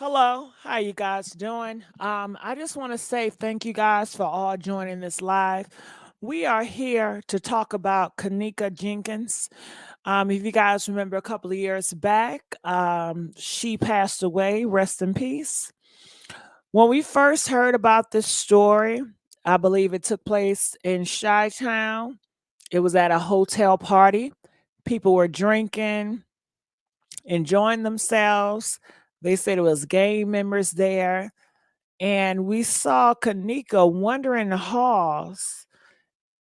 Hello, how you guys doing? I just want to say thank you guys for all joining this live. We are here to talk about Kenneka Jenkins. If you guys remember a couple of years back, she passed away. Rest in peace. When we first heard about this story, I believe it took place in Chi-Town. It was at a hotel party. People were drinking, enjoying themselves. They said it was gang members there. And we saw Kenneka wandering the halls.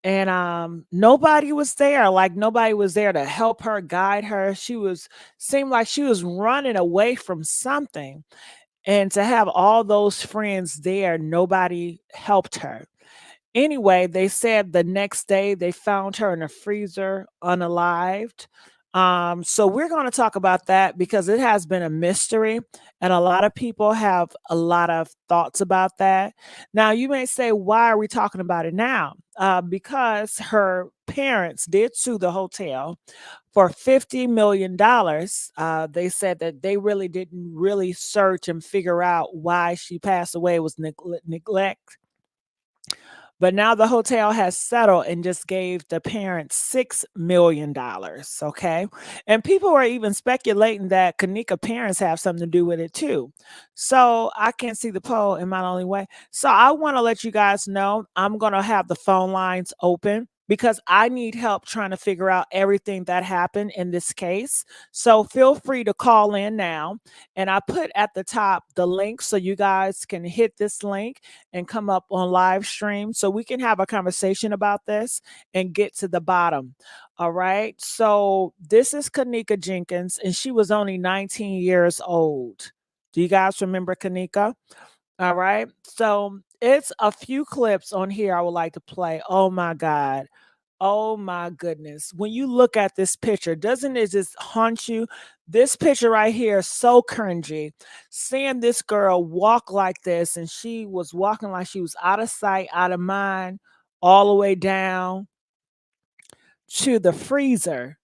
And nobody was there. Like nobody was there to help her, guide her. She was seemed like she was running away from something. And to have all those friends there, nobody helped her. Anyway, they said the next day they found her in a freezer, unalived. So we're going to talk about that because it has been a mystery, and a lot of people have a lot of thoughts about that. Now, you may say, why are we talking about it now? Because her parents did sue the hotel for $50 million. They said that they really didn't really search and figure out why she passed away. It was neglect, but now the hotel has settled and just gave the parents $6 million. Okay. And people are even speculating that Kenneka parents have something to do with it too. So I can't see the poll in my only way. So I want to let you guys know I'm going to have the phone lines open because I need help trying to figure out everything that happened in this case. So feel free to call in now. And I put at the top the link so you guys can hit this link and come up on live stream so we can have a conversation about this and get to the bottom. All right. So this is Kenneka Jenkins, and she was only 19 years old. Do you guys remember Kenneka? All right. So it's a few clips on here I would like to play. Oh my God. Oh my goodness. When you look at this picture, doesn't it just haunt you? This picture right here is so cringy. Seeing this girl walk like this, and she was walking like she was out of sight, out of mind, all the way down to the freezer.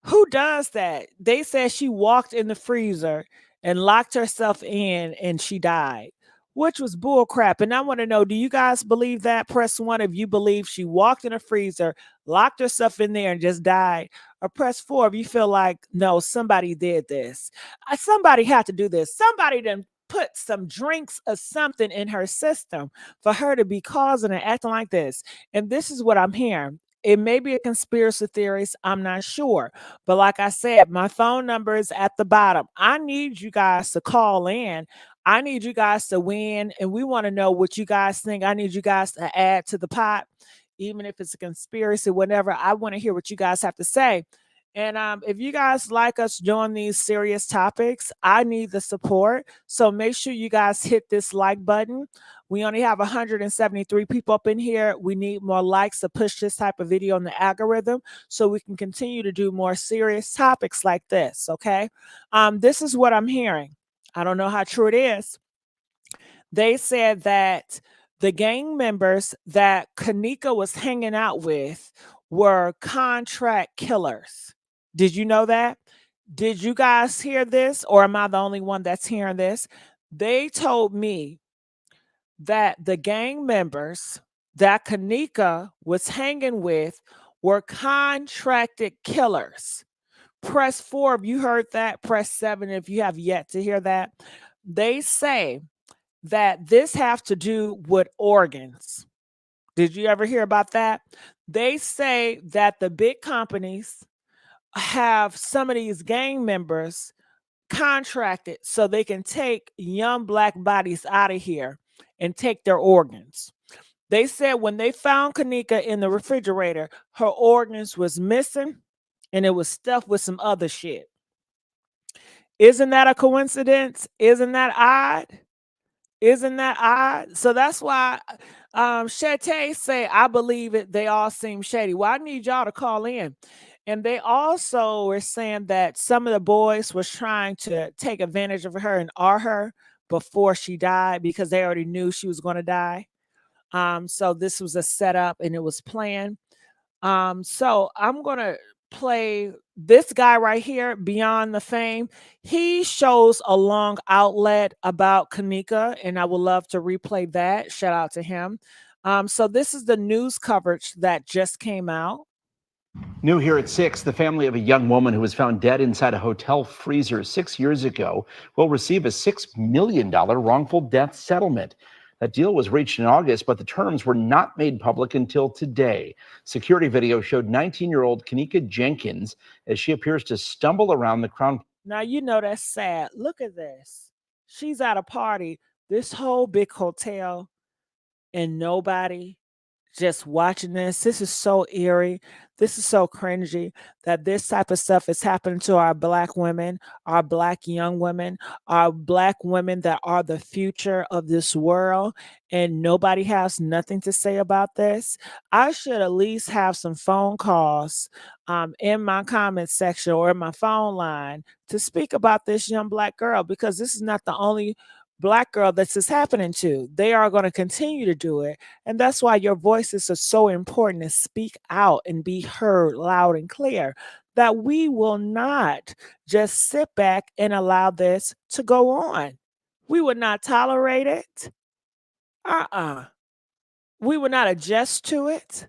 Who does that? They said she walked in the freezer and locked herself in and she died, which was bull crap. And I want to know, do you guys believe that? Press one if you believe she walked in a freezer, locked herself in there and just died. Or press four if you feel like, no, somebody did this. Somebody had to do this. Somebody done put some drinks or something in her system for her to be causing and acting like this. And this is what I'm hearing. It may be a conspiracy theorist. I'm not sure. But like I said, my phone number is at the bottom. I need you guys to call in. I need you guys to win. And we want to know what you guys think. I need you guys to add to the pot, even if it's a conspiracy, whatever. I want to hear what you guys have to say. And if you guys like us doing these serious topics, I need the support. So make sure you guys hit this like button. We only have 173 people up in here. We need more likes to push this type of video in the algorithm so we can continue to do more serious topics like this. Okay. This is what I'm hearing. I don't know how true it is. They said that the gang members that Kenneka was hanging out with were contract killers. Did you know that? Did you guys hear this, or am I the only one that's hearing this? They told me that the gang members that Kenneka was hanging with were contracted killers. Press four if you heard that. Press seven if you have yet to hear that. They say that this have to do with organs. Did you ever hear about that? They say that the big companies have some of these gang members contracted so they can take young black bodies out of here and take their organs. They said when they found Kenneka in the refrigerator, her organs was missing and it was stuffed with some other shit. Isn't that a coincidence? Isn't that odd? Isn't that odd? So that's why Shetay say, I believe it. They all seem shady. Well, I need y'all to call in. And they also were saying that some of the boys was trying to take advantage of her and R her before she died because they already knew she was going to die. So this was a setup and it was planned. So I'm going to play this guy right here, Beyond the Fame, he shows a long outlet about Kenneka, and I would love to replay that. Shout out to him. So this is the news coverage that just came out. New here at 6, the family of a young woman who was found dead inside a hotel freezer 6 years ago will receive a $6 million wrongful death settlement. That deal was reached in August, but the terms were not made public until today. Security video showed 19-year-old Kenneka Jenkins as she appears to stumble around the Crown. Now, you know that's sad. Look at this. She's at a party, this whole big hotel, and nobody just watching this. This is so eerie. This is so cringy that this type of stuff is happening to our Black women, our Black young women, our Black women that are the future of this world, and nobody has nothing to say about this. I should at least have some phone calls in my comment section or in my phone line to speak about this young Black girl, because this is not the only Black girl this is happening to. They are going to continue to do it. And that's why your voices are so important to speak out and be heard loud and clear, that we will not just sit back and allow this to go on. We would not tolerate it. We would not adjust to it.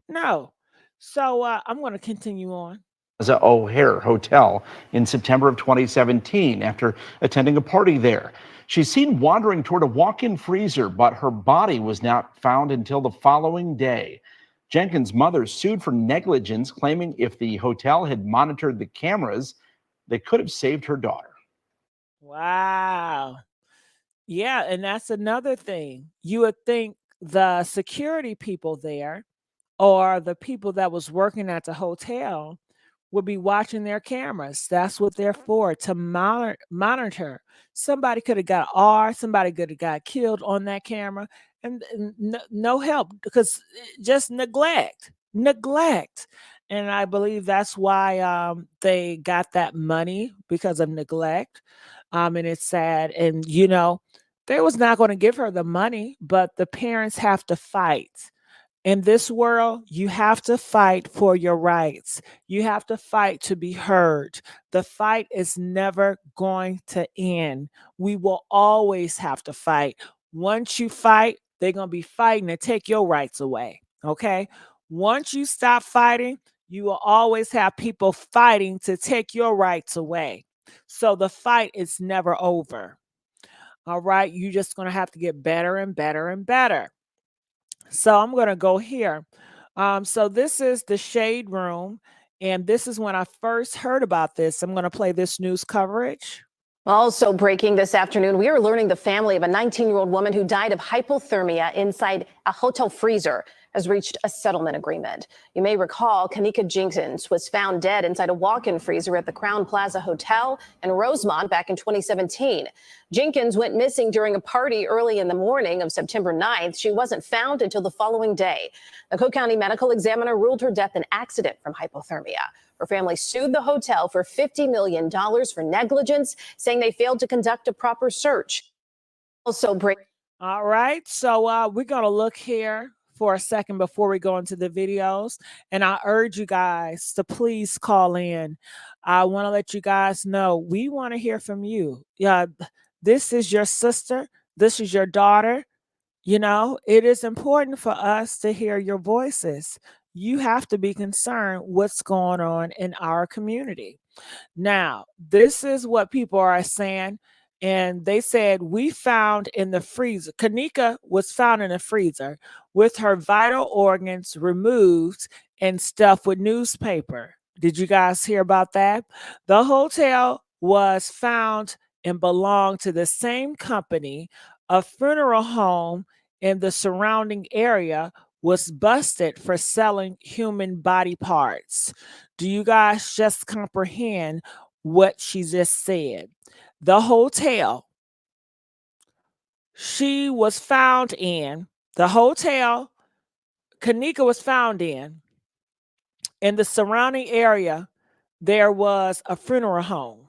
No. So I'm going to continue on. O'Hare Hotel in September of 2017 after attending a party there. She's seen wandering toward a walk-in freezer, but her body was not found until the following day. Jenkins' mother sued for negligence, claiming if the hotel had monitored the cameras, they could have saved her daughter. Wow. Yeah, and that's another thing. You would think the security people there or the people that was working at the hotel would be watching their cameras. That's what they're for, to monitor. Somebody could have got R, somebody could have got killed on that camera, and no help, because just neglect. And I believe that's why they got that money, because of neglect. And it's sad. And they was not going to give her the money, but the parents have to fight. In this world, you have to fight for your rights. You have to fight to be heard. The fight is never going to end. We will always have to fight. Once you fight, they're going to be fighting to take your rights away. Okay? Once you stop fighting, you will always have people fighting to take your rights away. So the fight is never over. All right? You're just going to have to get better and better and better. So I'm going to go here. So this is the Shade Room, and this is when I first heard about this. I'm going to play this news coverage. Also breaking this afternoon, we are learning the family of a 19-year-old woman who died of hypothermia inside a hotel freezer has reached a settlement agreement. You may recall Kenneka Jenkins was found dead inside a walk-in freezer at the Crown Plaza Hotel in Rosemont back in 2017. Jenkins went missing during a party early in the morning of September 9th. She wasn't found until the following day. The Cook County medical examiner ruled her death an accident from hypothermia. Her family sued the hotel for $50 million for negligence, saying they failed to conduct a proper search. Also break. All right, so we're going to look here for a second before we go into the videos. And I urge you guys to please call in. I want to let you guys know we want to hear from you. Yeah, this is your sister. This is your daughter. It is important for us to hear your voices. You have to be concerned what's going on in our community. Now, this is what people are saying. And they said, we found in the freezer. Kenneka was found in a freezer with her vital organs removed and stuffed with newspaper. Did you guys hear about that? The hotel was found and belonged to the same company. A funeral home in the surrounding area was busted for selling human body parts. Do you guys just comprehend what she just said? The hotel she was found in, the hotel Kenneka was found in the surrounding area, there was a funeral home.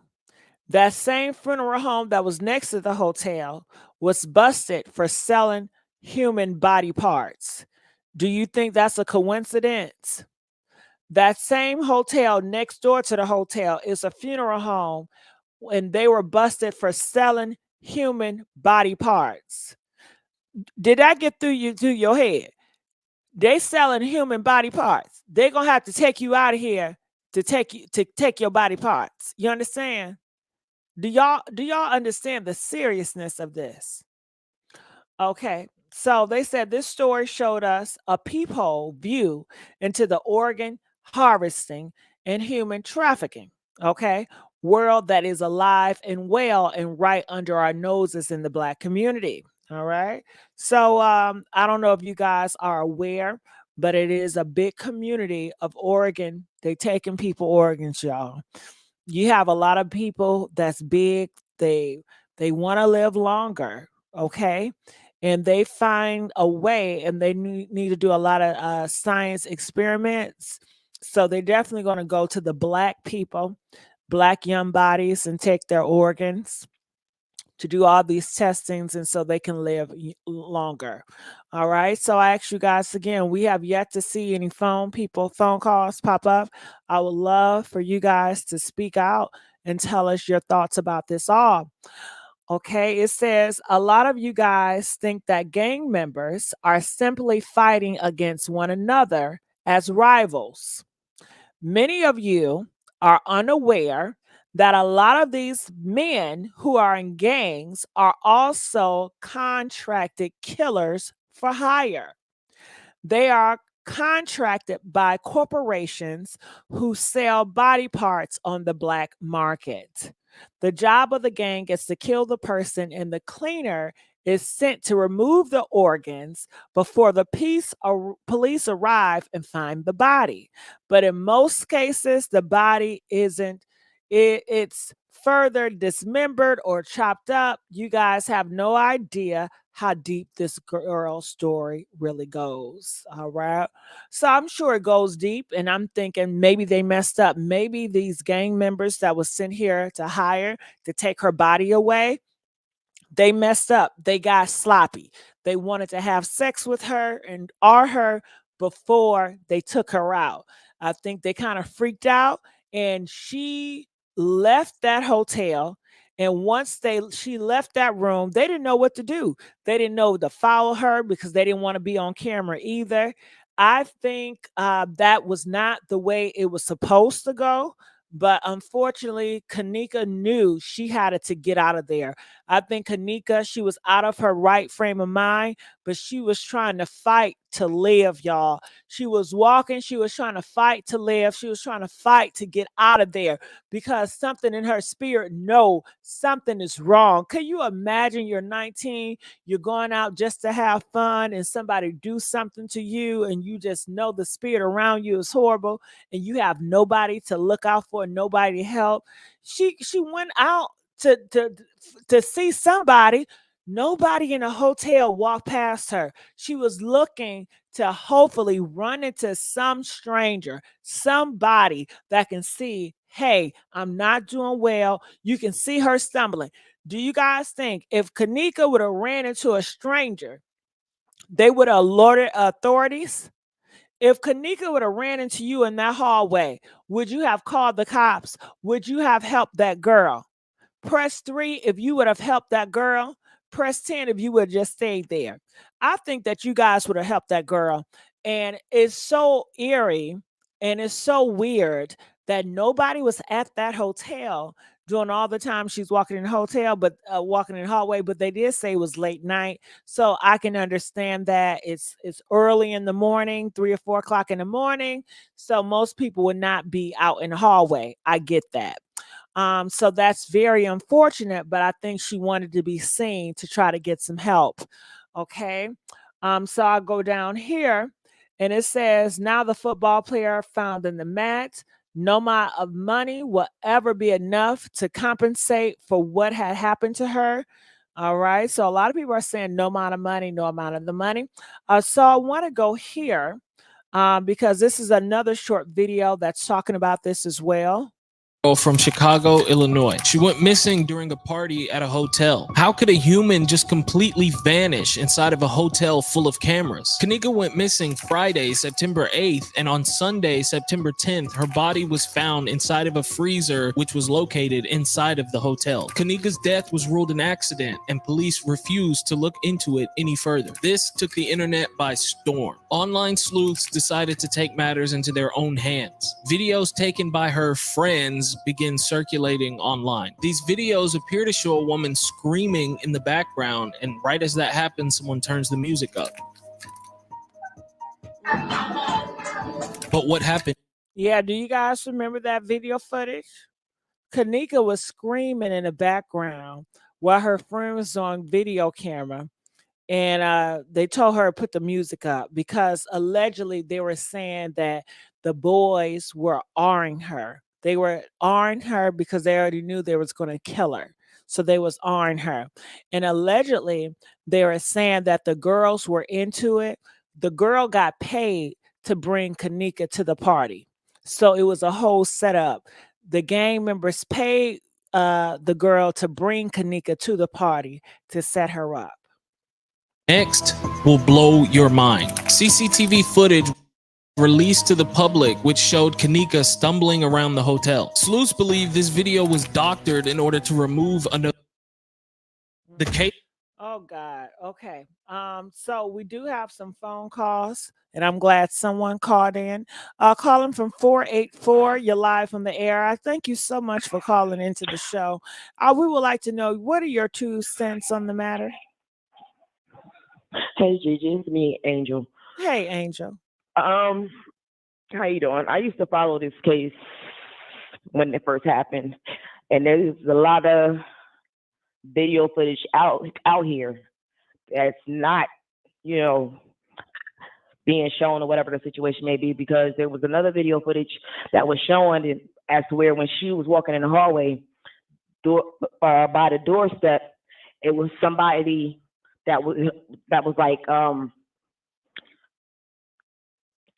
That same funeral home that was next to the hotel was busted for selling human body parts. Do you think that's a coincidence? That same hotel next door to the hotel is a funeral home, and they were busted for selling human body parts. Did that get through your head? They selling human body parts. They're gonna have to take you out of here to take your body parts. You understand? Do y'all understand the seriousness of this? Okay. So they said this story showed us a peephole view into the organ harvesting and human trafficking. Okay. World that is alive and well and right under our noses in the Black community. All right. So I don't know if you guys are aware, but it is a big community of organ. They taking people organs, y'all. You have a lot of people that's big. They want to live longer, okay? And they find a way, and they need to do a lot of science experiments. So they're definitely going to go to the Black people, Black young bodies, and take their organs to do all these testings, and so they can live longer. All right. So I ask you guys again, we have yet to see any phone calls pop up. I would love for you guys to speak out and tell us your thoughts about this all. Okay. It says a lot of you guys think that gang members are simply fighting against one another as rivals. Many of you are unaware that a lot of these men who are in gangs are also contracted killers for hire. They are contracted by corporations who sell body parts on the black market. The job of the gang is to kill the person, and the cleaner is sent to remove the organs before the police arrive and find the body. But in most cases, the body isn't, it's further dismembered or chopped up. You guys have no idea how deep this girl's story really goes. All right. So I'm sure it goes deep, and I'm thinking maybe they messed up. Maybe these gang members that was sent here to hire to take her body away, they messed up. They got sloppy. They wanted to have sex with her and or her before they took her out. I think they kind of freaked out, and she left that hotel. And once she left that room, they didn't know what to do. They didn't know to follow her because they didn't want to be on camera either. I think that was not the way it was supposed to go. But unfortunately, Kenneka knew she had to get out of there. I think Kenneka, she was out of her right frame of mind, but she was trying to fight to live, y'all. She was walking, she was trying to fight to live. She was trying to fight to get out of there because something in her spirit, no, something is wrong. Can you imagine you're 19, you're going out just to have fun, and somebody do something to you, and you just know the spirit around you is horrible, and you have nobody to look out for, nobody to help. She went out to see somebody. Nobody in a hotel walked past her. She was looking to hopefully run into some stranger, somebody that can see, hey, I'm not doing well. You can see her stumbling. Do you guys think if Kenneka would have ran into a stranger, they would have alerted authorities? If Kenneka would have ran into you in that hallway, would you have called the cops? Would you have helped that girl? Press 3 if you would have helped that girl. Press 10 if you would have just stayed there. I think that you guys would have helped that girl. And it's so eerie and it's so weird that nobody was at that hotel during all the time she's walking in the hotel, but walking in the hallway. But they did say it was late night, so I can understand that it's early in the morning, 3 or 4 o'clock in the morning. So most people would not be out in the hallway. I get that. So that's very unfortunate, but I think she wanted to be seen to try to get some help. Okay. So I'll go down here, and it says, now the football player found in the mat, no amount of money will ever be enough to compensate for what had happened to her. All right. So a lot of people are saying no amount of money, no amount of the money. So I want to go here because this is another short video that's talking about this as well. from Chicago, Illinois. She went missing during a party at a hotel. How could a human just completely vanish inside of a hotel full of cameras? Kenneka went missing Friday, September 8th, and on Sunday, September 10th, her body was found inside of a freezer which was located inside of the hotel. Kenneka's death was ruled an accident, and police refused to look into it any further. This took the internet by storm. Online sleuths decided to take matters into their own hands. Videos taken by her friends begin circulating online. These videos appear to show a woman screaming in the background, and right as that happens, someone turns the music up. But what happened? Yeah, do you guys remember that video footage? Kenneka was screaming in the background while her friend was on video camera, and they told her to put the music up because allegedly they were saying that the boys were R-ing her. They were R-ing her because they already knew they was going to kill her. So they was R-ing her. And allegedly they were saying that the girls were into it. The girl got paid to bring Kenneka to the party. So it was a whole setup. The gang members paid the girl to bring Kenneka to the party to set her up. Next will blow your mind. CCTV footage released to the public which showed Kenneka stumbling around the hotel. Sleuths believe this video was doctored in order to remove another the case. Oh God. Okay. So we do have some phone calls, and I'm glad someone called in. Calling from 484. You're live from the air. I thank you so much for calling into the show. We would like to know, what are your 2 cents on the matter? Hey Gigi, it's me, Angel. Hey, Angel. How you doing? I used to follow this case when it first happened, and there's a lot of video footage out here that's not, being shown or whatever the situation may be, because there was another video footage that was showing as to where when she was walking in the hallway by the doorstep, it was somebody that was like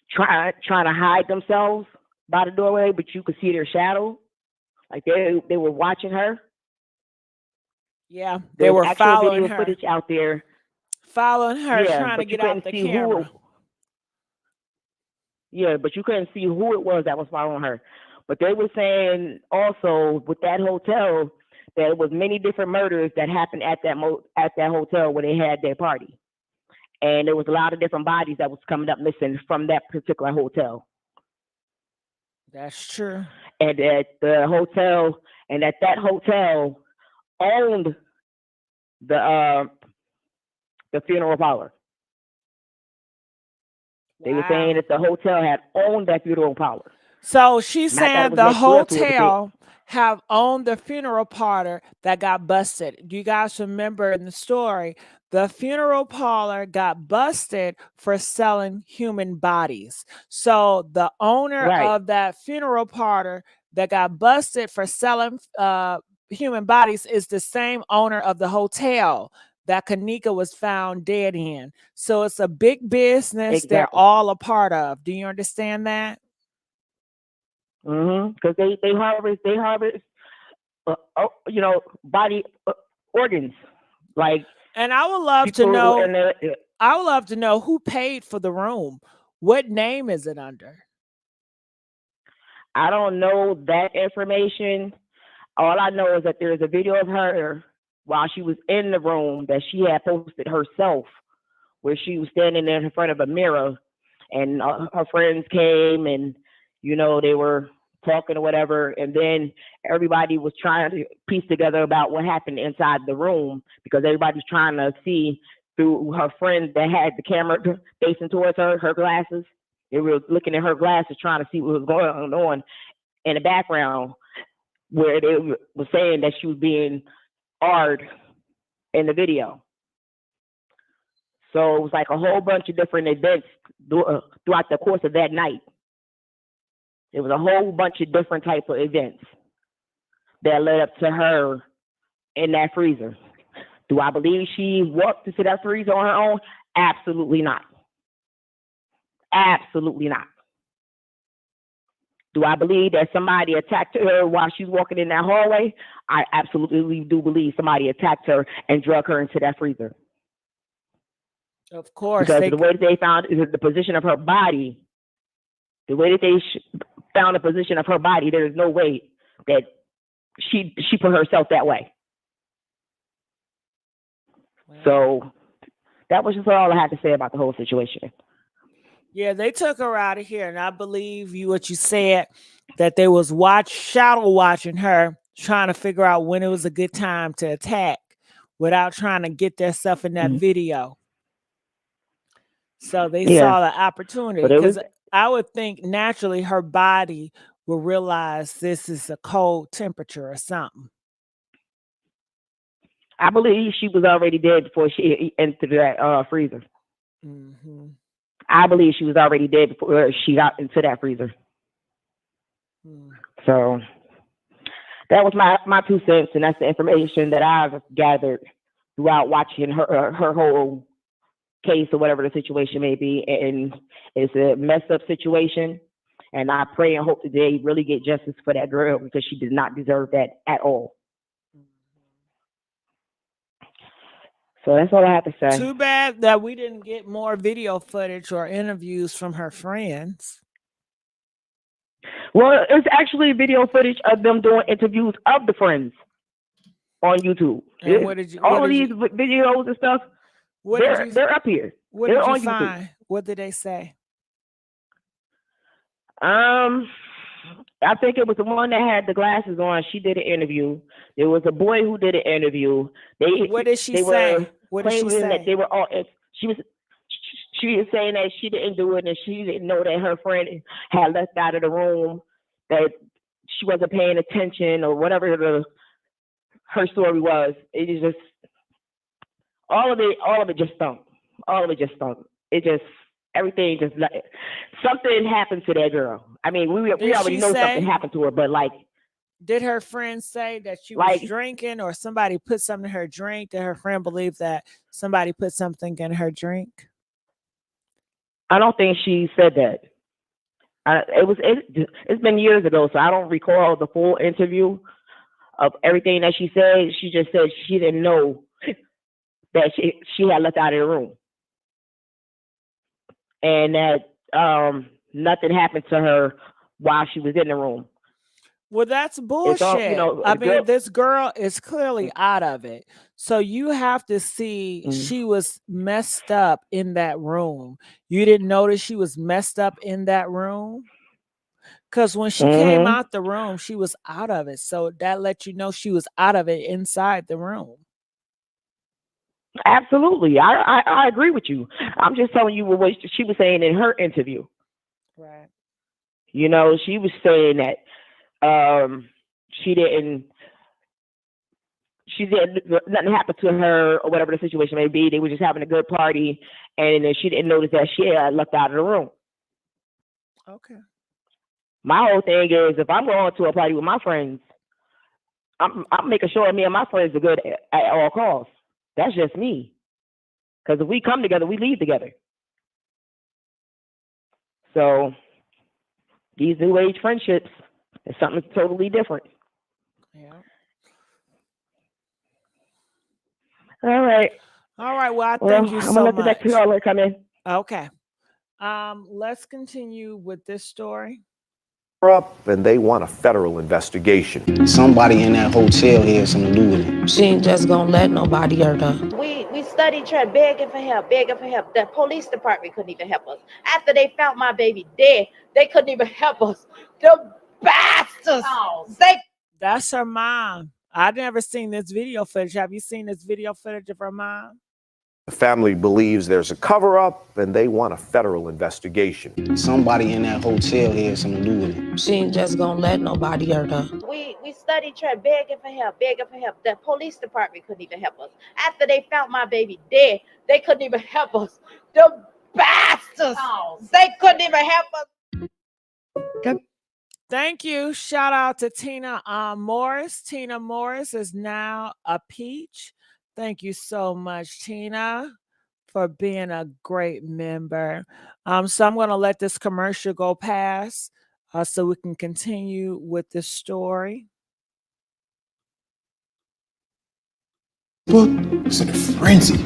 trying to hide themselves by the doorway, but you could see their shadow. Like they were watching her. Yeah, they were following video her. footage out there. Following her, Yeah, trying to but you get out couldn't the see camera. Yeah, but you couldn't see who it was that was following her. But they were saying also with that hotel that it was many different murders that happened at that hotel where they had their party. And there was a lot of different bodies that was coming up missing from that particular hotel. That's true. And at that hotel owned the funeral parlor. They were saying that the hotel had owned that funeral parlor. So she's saying the hotel it. have owned the funeral parlor that got busted. Do you guys remember in the story, the funeral parlor got busted for selling human bodies. So the owner of that funeral parlor that got busted for selling human bodies is the same owner of the hotel that Kenneka was found dead in. So it's a big business they're all a part of. Do you understand that? Because they harvest body organs, like. And I would love to know. I would love to know who paid for the room. What name is it under? I don't know that information. All I know is that there's a video of her while she was in the room that she had posted herself, where she was standing there in front of a mirror, and her friends came, and they were talking or whatever, and then everybody was trying to piece together about what happened inside the room, because everybody's trying to see through her friend that had the camera facing towards her glasses. They were looking at her glasses trying to see what was going on in the background, where they were saying that she was being R-ed in the video. So it was like a whole bunch of different events throughout the course of that night. It was a whole bunch of different types of events that led up to her in that freezer. Do I believe she walked into that freezer on her own? Absolutely not. Absolutely not. Do I believe that somebody attacked her while she's walking in that hallway? I absolutely do believe somebody attacked her and drug her into that freezer. Of course, Because the way that they found the position of her body, the way that they found the position of her body, there is no way that she put herself that way. wow. So that was just all I had to say about the whole situation. Yeah, they took her out of here, and I believe what you said, that they was shadow watching her, trying to figure out when it was a good time to attack without trying to get their stuff in that video. So they saw the opportunity, because I would think naturally her body will realize this is a cold temperature or something. I believe she was already dead before she entered that freezer. Mm-hmm. I believe she was already dead before she got into that freezer. So that was my 2 cents, and that's the information that I've gathered throughout watching her whole case or whatever the situation may be. And it's a messed up situation, and I pray and hope that they really get justice for that girl, because she did not deserve that at all. So that's all I have to say. Too bad that we didn't get more video footage or interviews from her friends. Well, it's actually video footage of them doing interviews of the friends on YouTube. And what did you, all of these videos and stuff, they're up here. What they're did you on find? YouTube. What did they say? I think it was the one that had the glasses on. She did an interview. There was a boy who did an interview. What did she say? What did she say? That they were all. She was saying that she didn't do it, and she didn't know that her friend had left out of the room, that she wasn't paying attention, or whatever her story was. It is just all of it just stunk. All of it just stunk. It just. Everything just like something happened to that girl. I mean, we already know something happened to her, but like, did her friend say that she was drinking, or somebody put something in her drink? Did her friend believe that somebody put something in her drink? I don't think she said that. It's been years ago, so I don't recall the full interview of everything that she said. She just said she didn't know that she had left out of the room, and that nothing happened to her while she was in the room. Well, that's bullshit. I mean, this girl is clearly out of it. So you have to see she was messed up in that room. You didn't notice she was messed up in that room? Because when she came out the room, she was out of it. So that let you know she was out of it inside the room. Absolutely. I agree with you. I'm just telling you what she was saying in her interview. Right. You know, she was saying that nothing happened to her, or whatever the situation may be. They were just having a good party, and then she didn't notice that she had left out of the room. Okay. My whole thing is, if I'm going to a party with my friends, I'm making sure me and my friends are good at all costs. That's just me. Because if we come together, we leave together. So these new age friendships is something totally different. Yeah. All right. All right. Well, thank you so much. I'm gonna let the next caller come in. Okay. Let's continue with this story. Up and they want a federal investigation. Somebody in that hotel had something to do with it. She ain't just gonna let nobody hurt her. We studied trying begging for help. The police department couldn't even help us. After they found my baby dead, they couldn't even help us. The bastards! That's her mom. I've never seen this video footage. Have you seen this video footage of her mom? The family believes there's a cover-up and they want a federal investigation. Somebody in that hotel had something to do with it. She ain't just gonna let nobody hurt her. We studied trying begging for help. The police department couldn't even help us. After they found my baby dead, they couldn't even help us. The bastards! They couldn't even help us. Okay. Thank you. Shout out to Tina Morris. Tina Morris is now a peach. Thank you so much, Tina, for being a great member. So I'm going to let this commercial go past. so we can continue with this story. Book is in a frenzy.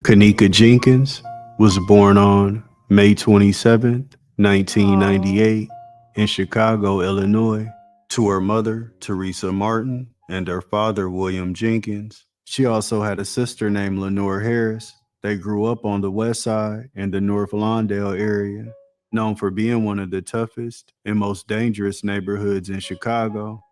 Kenneka Jenkins was born on May 27, 1998, in Chicago, Illinois, to her mother, Teresa Martin, and her father, William Jenkins. She also had a sister named Lenore Harris. They grew up on the west side in the North Lawndale area, known for being one of the toughest and most dangerous neighborhoods in Chicago.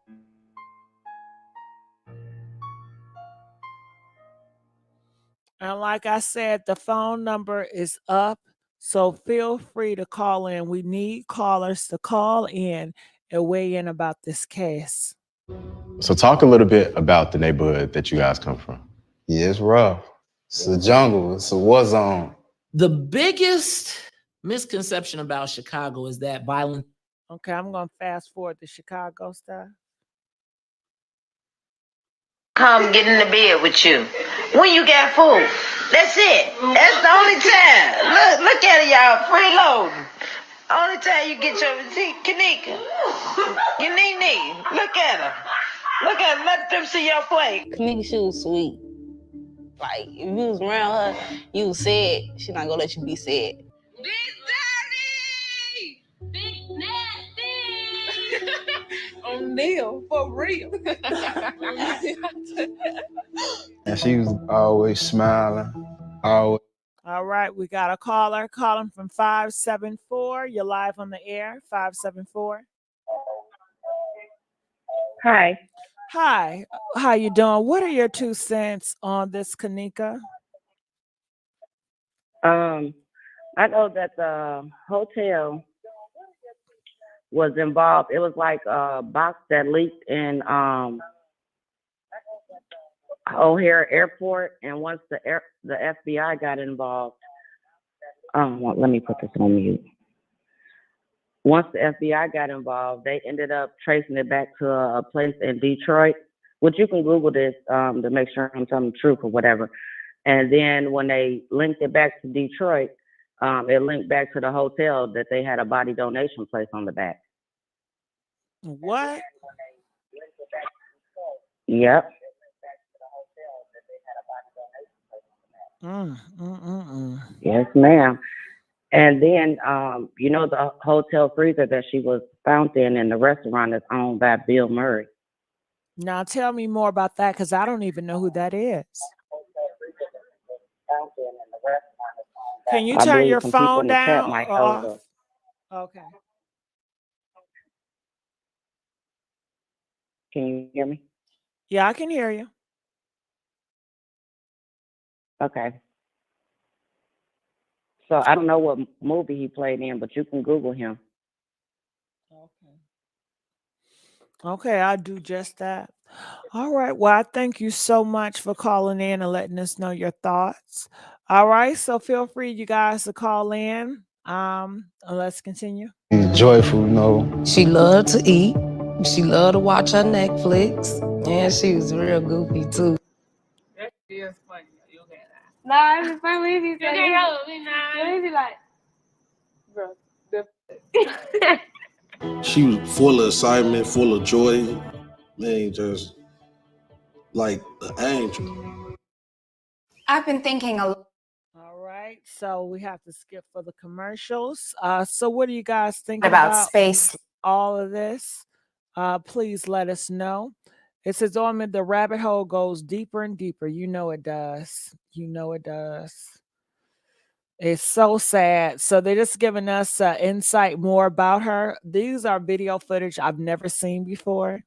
And like I said, the phone number is up, so feel free to call in. We need callers to call in and weigh in about this case. So talk a little bit about the neighborhood that you guys come from. Yeah, it's rough. It's a jungle. It's a war zone. The biggest misconception about Chicago is that violent. Okay, I'm going to fast forward the Chicago stuff. Come get in the bed with you. When you got food. That's it. That's the only time. Look at it, y'all. Freeloading. Only time you get your Kenneka. Your knee. Look at her. Look at her. Let them see your plate. Kenneka, she was sweet. Like, if you was around her, you was sad. She not gonna let you be sad. Big Daddy! Big Nasty! O'Neal, for real. And she was always smiling. Always. All right, we got a caller calling from 574. You're live on the air, 574. Hi. Hi, how you doing? What are your 2 cents on this, Kenneka? I know that the hotel was involved. It was like a box that leaked in O'Hare Airport, and once the FBI got involved, let me put this on mute. Once the FBI got involved, they ended up tracing it back to a place in Detroit, which you can Google this to make sure I'm telling the truth or whatever. And then when they linked it back to Detroit, it linked back to the hotel that they had a body donation place on the back. What? Yep. Yes, ma'am. And then, you know, the hotel freezer that she was found in the restaurant is owned by Bill Murray. Now tell me more about that, because I don't even know who that is. Can you turn your phone down or off? Okay. Can you hear me? Yeah, I can hear you. Okay. So I don't know what movie he played in, but you can Google him. Okay, I'll do just that. All right. Well, I thank you so much for calling in and letting us know your thoughts. All right. So feel free, you guys, to call in. Let's continue. She's joyful, you know. She loved to eat. She loved to watch her Netflix. And she was real goofy, too. That is funny. Nah, it's funny. He's like, bro. She was full of excitement, full of joy. Man, just like an angel. I've been thinking a lot. All right. So we have to skip for the commercials. So what do you guys think About space. all of this? Please let us know. It says, the rabbit hole goes deeper and deeper. You know it does. You know it does. It's so sad. So they're just giving us insight more about her. These are video footage I've never seen before.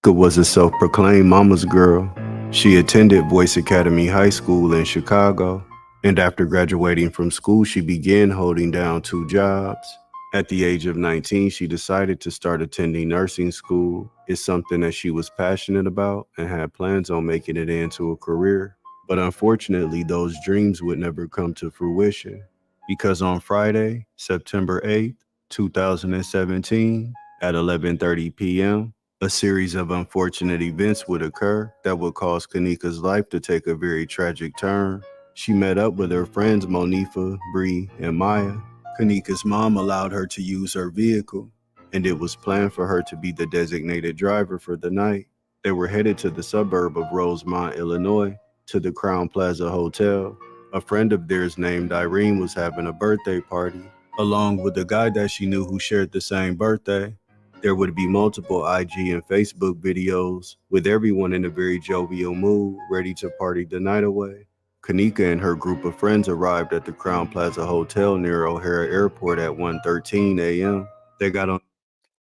Kenneka was a self-proclaimed mama's girl. She attended Voice Academy High School in Chicago, and after graduating from school, she began holding down 2 jobs. At the age of 19, she decided to start attending nursing school. It's something that she was passionate about and had plans on making it into a career. But unfortunately, those dreams would never come to fruition, because on Friday, September 8th, 2017, at 11:30 p.m., a series of unfortunate events would occur that would cause Kenneka's life to take a very tragic turn. She met up with her friends Monifa, Bree, and Maya. Kenneka's mom allowed her to use her vehicle, and it was planned for her to be the designated driver for the night. They were headed to the suburb of Rosemont, Illinois, to the Crown Plaza Hotel. A friend of theirs named Irene was having a birthday party, along with a guy that she knew who shared the same birthday. There would be multiple IG and Facebook videos, with everyone in a very jovial mood, ready to party the night away. Kenneka and her group of friends arrived at the Crown Plaza Hotel near O'Hare Airport at 1:13 a.m. They got on.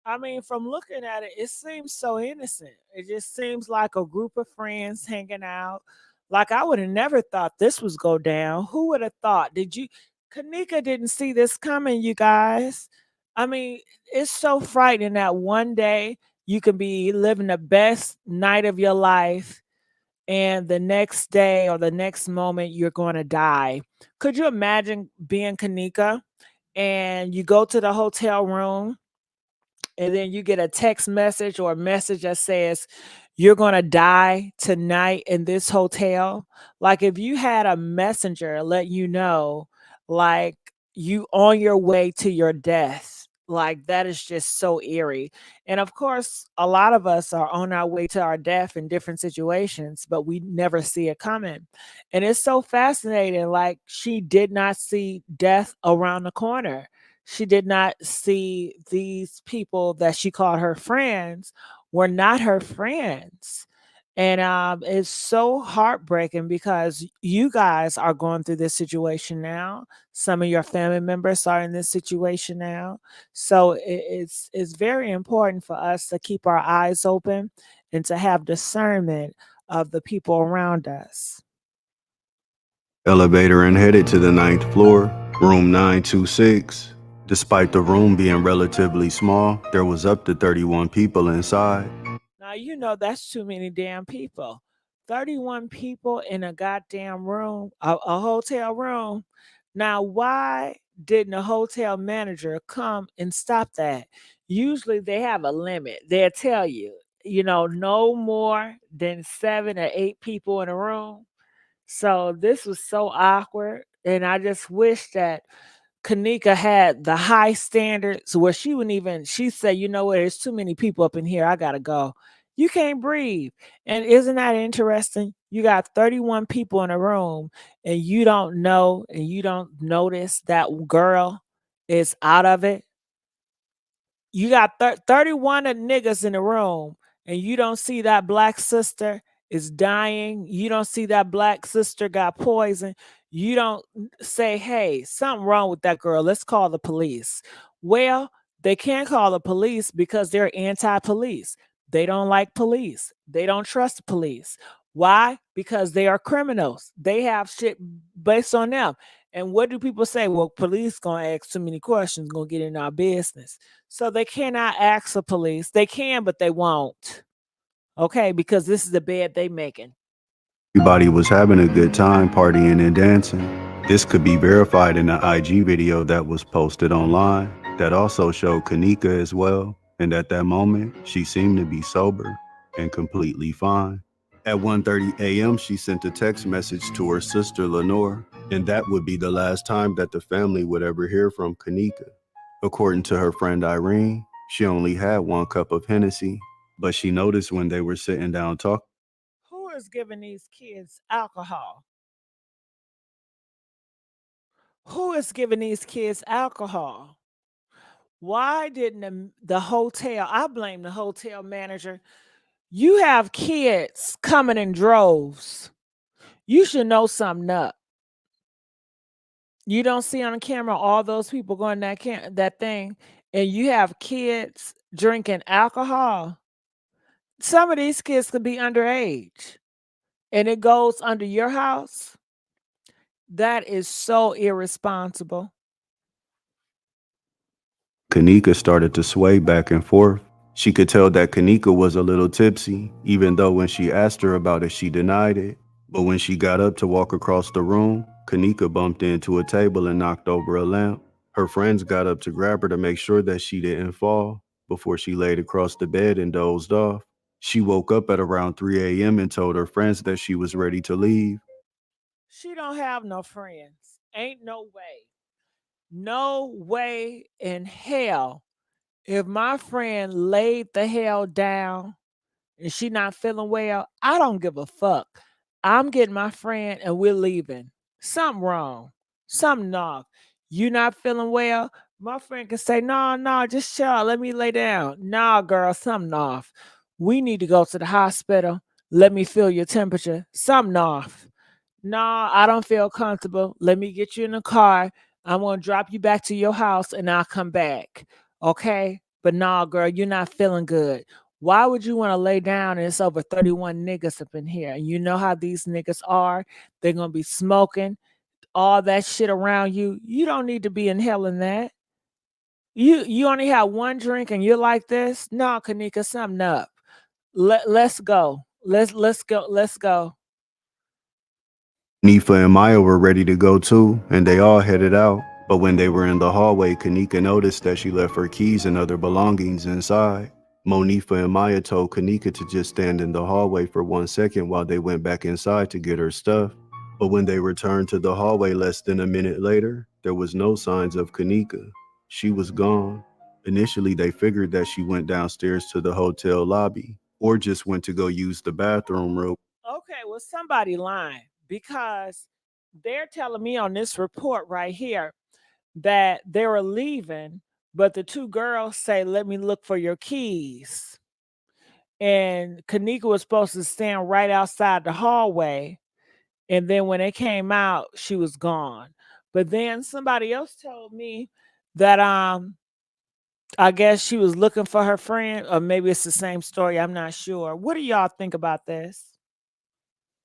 I mean, from looking at it, it seems so innocent. It just seems like a group of friends hanging out. Like I would have never thought this was go down. Who would have thought? Did you? Kenneka didn't see this coming, you guys. I mean, it's so frightening that one day you can be living the best night of your life, and the next day or the next moment you're going to die. Could you imagine being Kenneka and you go to the hotel room and then you get a text message or a message that says you're going to die tonight in this hotel? Like if you had a messenger let you know, like you on your way to your death, like that is just so eerie. And of course, a lot of us are on our way to our death in different situations, but we never see it coming. And it's so fascinating. Like she did not see death around the corner. She did not see these people that she called her friends were not her friends. And it's so heartbreaking because you guys are going through this situation now. Some of your family members are in this situation now. So it's very important for us to keep our eyes open and to have discernment of the people around us. Elevator and headed to the 9th floor, room 926. Despite the room being relatively small, there was up to 31 people inside. Now, you know, that's too many damn people. 31 people in a goddamn room, a hotel room. Now, why didn't a hotel manager come and stop that? Usually they have a limit. They'll tell you, you know, no more than 7 or 8 people in a room. So this was so awkward. And I just wish that Kenneka had the high standards where she wouldn't even, she said, you know what, there's too many people up in here. I gotta go. You can't breathe. And isn't that interesting? You got 31 people in a room and you don't know and you don't notice that girl is out of it. You got 31 of niggas in the room and you don't see that black sister is dying. You don't see that black sister got poisoned. You don't say, hey, something wrong with that girl. Let's call the police. Well, they can't call the police because they're anti-police. They don't like police. They don't trust the police. Why? Because they are criminals. They have shit based on them. And what do people say? Well, police gonna ask too many questions, gonna get in our business. So they cannot ask the police. They can, but they won't. Okay, because this is the bed they making. Everybody was having a good time partying and dancing. This could be verified in the IG video that was posted online that also showed Kenneka as well. And at that moment, she seemed to be sober and completely fine. At 1:30 a.m., she sent a text message to her sister Lenore, and that would be the last time that the family would ever hear from Kenneka. According to her friend Irene, she only had 1 cup of Hennessy, but she noticed when they were sitting down talking. Who is giving these kids alcohol? Who is giving these kids alcohol? Why didn't the hotel, I blame the hotel manager. You have kids coming in droves. You should know something up. You don't see on camera all those people going that thing, and you have kids drinking alcohol. Some of these kids could be underage, and it goes under your house. That is so irresponsible. Kenneka started to sway back and forth. She could tell that Kenneka was a little tipsy, even though when she asked her about it, she denied it. But when she got up to walk across the room, Kenneka bumped into a table and knocked over a lamp. Her friends got up to grab her to make sure that she didn't fall before she laid across the bed and dozed off. She woke up at around 3 a.m. and told her friends that she was ready to leave. She don't have no friends. Ain't no way. No way in hell. If my friend laid the hell down and she not feeling well, I don't give a fuck. I'm getting my friend and we're leaving. Something wrong. Something off. You not feeling well? My friend can say, no, just chill. Let me lay down. Nah, girl, something off. We need to go to the hospital. Let me feel your temperature. Something off. Nah, I don't feel comfortable. Let me get you in the car. I'm going to drop you back to your house and I'll come back. Okay? But nah, girl, you're not feeling good. Why would you want to lay down and it's over 31 niggas up in here? And you know how these niggas are. They're going to be smoking all that shit around you. You don't need to be inhaling that. You only have one drink and you're like this? No, Kenneka, something up. Let's go. Let's go. Let's go. Nifa and Maya were ready to go too, and they all headed out. But when they were in the hallway, Kenneka noticed that she left her keys and other belongings inside. Monifa and Maya told Kenneka to just stand in the hallway for 1 second while they went back inside to get her stuff. But when they returned to the hallway less than a minute later, there was no signs of Kenneka. She was gone. Initially, they figured that she went downstairs to the hotel lobby or just went to go use the bathroom real. Okay, well, somebody lying because they're telling me on this report right here that they were leaving, but the two girls say, let me look for your keys. And Kenneka was supposed to stand right outside the hallway. And then when they came out, she was gone. But then somebody else told me that I guess she was looking for her friend, or maybe it's the same story. I'm not sure. What do y'all think about this?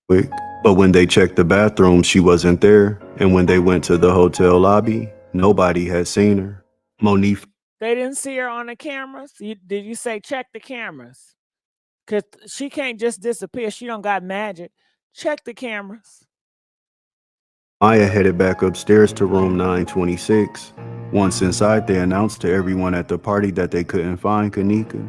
Quick. But when they checked the bathroom, she wasn't there. And when they went to the hotel lobby, nobody had seen her. Monifa They didn't see her on the cameras? Did you say check the cameras? Because she can't just disappear. She don't got magic. Check the cameras. Maya headed back upstairs to room 926. Once inside, they announced to everyone at the party that they couldn't find Kenneka.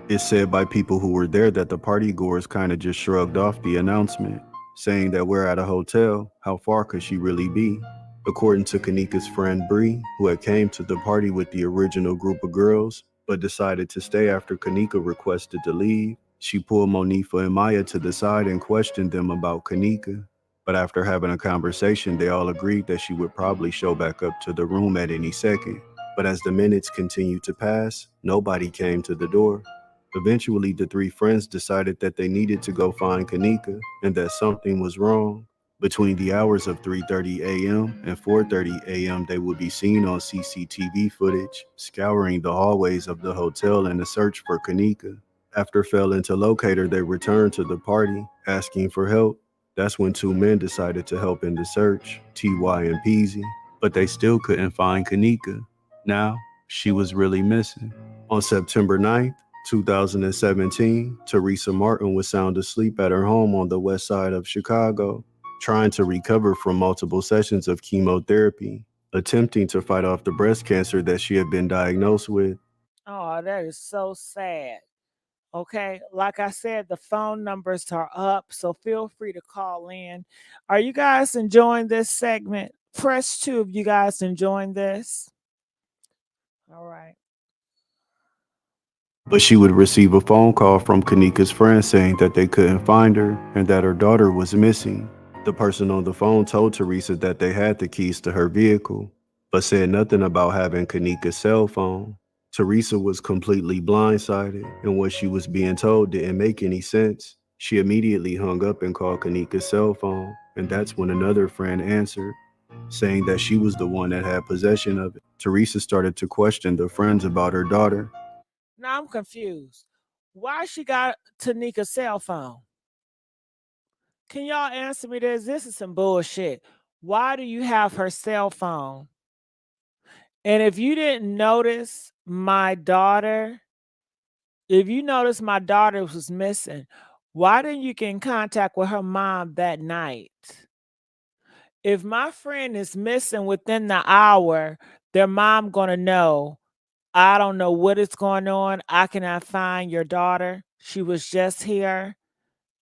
It's said by people who were there that the party goers kind of just shrugged off the announcement, saying that we're at a hotel, how far could she really be? According to Kenneka's friend Bree, who had came to the party with the original group of girls, but decided to stay after Kenneka requested to leave, she pulled Monifa and Maya to the side and questioned them about Kenneka. But after having a conversation, they all agreed that she would probably show back up to the room at any second. But as the minutes continued to pass, nobody came to the door. Eventually, the three friends decided that they needed to go find Kenneka and that something was wrong. Between the hours of 3:30 a.m. and 4:30 a.m., they would be seen on CCTV footage, scouring the hallways of the hotel in a search for Kenneka. After failing to locate her, they returned to the party, asking for help. That's when two men decided to help in the search, TY and Peasy, but they still couldn't find Kenneka. Now, she was really missing. On September 9th, 2017, Teresa Martin was sound asleep at her home on the west side of Chicago, trying to recover from multiple sessions of chemotherapy, attempting to fight off the breast cancer that she had been diagnosed with. Oh, that is so sad. Okay, like I said, the phone numbers are up, so feel free to call in. Are you guys enjoying this segment? Press 2 if you guys enjoying this. All right. But she would receive a phone call from Kenneka's friend saying that they couldn't find her and that her daughter was missing. The person on the phone told Teresa that they had the keys to her vehicle, but said nothing about having Kenneka's cell phone. Teresa was completely blindsided, and what she was being told didn't make any sense. She immediately hung up and called Kenneka's cell phone, and that's when another friend answered, saying that she was the one that had possession of it. Teresa started to question the friends about her daughter. Now I'm confused. Why she got Tanika's cell phone? Can y'all answer me this? This is some bullshit. Why do you have her cell phone? And if you didn't notice my daughter, if you noticed my daughter was missing, why didn't you get in contact with her mom that night? If my friend is missing within the hour, their mom gonna know, I don't know what is going on. I cannot find your daughter. She was just here.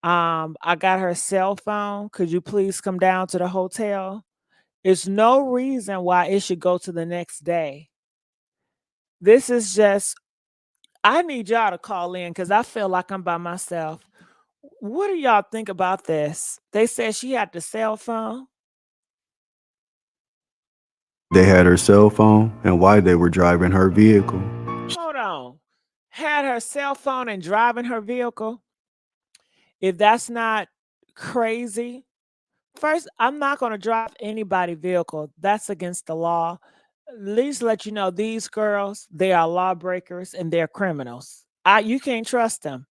I got her cell phone. Could you please come down to the hotel? It's no reason why it should go to the next day. This is just, I need y'all to call in because I feel like I'm by myself. What do y'all think about this? They said she had the cell phone. They had her cell phone and why they were driving her vehicle. Hold on. Had her cell phone and driving her vehicle. If that's not crazy, first, I'm not going to drive anybody's vehicle. That's against the law. At least let you know these girls, they are lawbreakers and they're criminals. You can't trust them.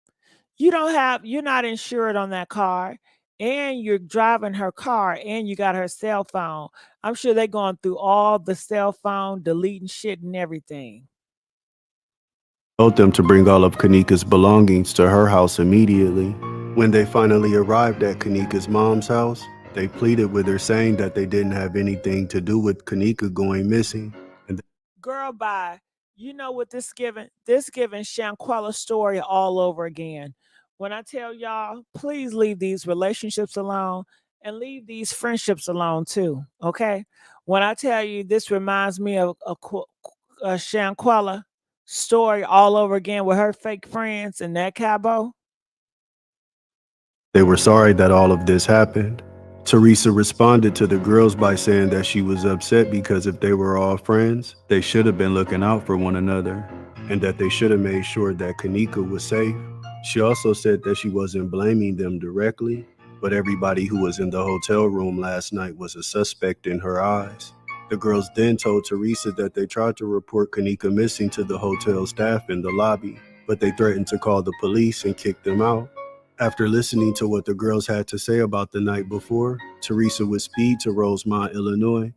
You're not insured on that car, and you're driving her car, and you got her cell phone. I'm sure they're going through all the cell phone, deleting shit and everything. Told them to bring all of Kenneka's belongings to her house immediately. When they finally arrived at Kenneka's mom's house, they pleaded with her saying that they didn't have anything to do with Kenneka going missing. Girl, bye. You know what this giving? This giving Shanquella story all over again. When I tell y'all, please leave these relationships alone and leave these friendships alone too. Okay. When I tell you, this reminds me of a Shanquella story all over again with her fake friends and that cabo. They were sorry that all of this happened. Teresa responded to the girls by saying that she was upset because if they were all friends, they should have been looking out for one another, and that they should have made sure that Kenneka was safe. She also said that she wasn't blaming them directly, but everybody who was in the hotel room last night was a suspect in her eyes. The girls then told Teresa that they tried to report Kenneka missing to the hotel staff in the lobby, but they threatened to call the police and kick them out. After listening to what the girls had to say about the night before, Teresa would speed to Rosemont, Illinois,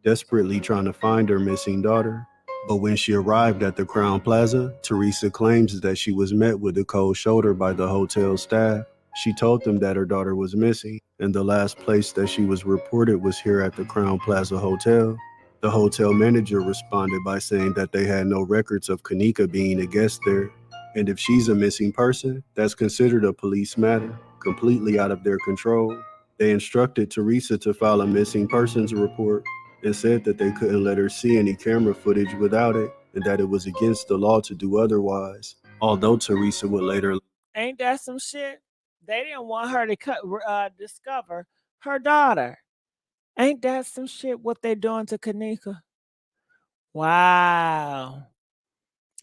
desperately trying to find her missing daughter. But when she arrived at the Crown Plaza, Teresa claims that she was met with a cold shoulder by the hotel staff. She told them that her daughter was missing, and the last place that she was reported was here at the Crown Plaza Hotel. The hotel manager responded by saying that they had no records of Kenneka being a guest there. And if she's a missing person, that's considered a police matter, completely out of their control. They instructed Teresa to file a missing persons report and said that they couldn't let her see any camera footage without it, and that it was against the law to do otherwise. Although Teresa would later... Ain't that some shit? They didn't want her to discover her daughter. Ain't that some shit what they doing to Kenneka? Wow.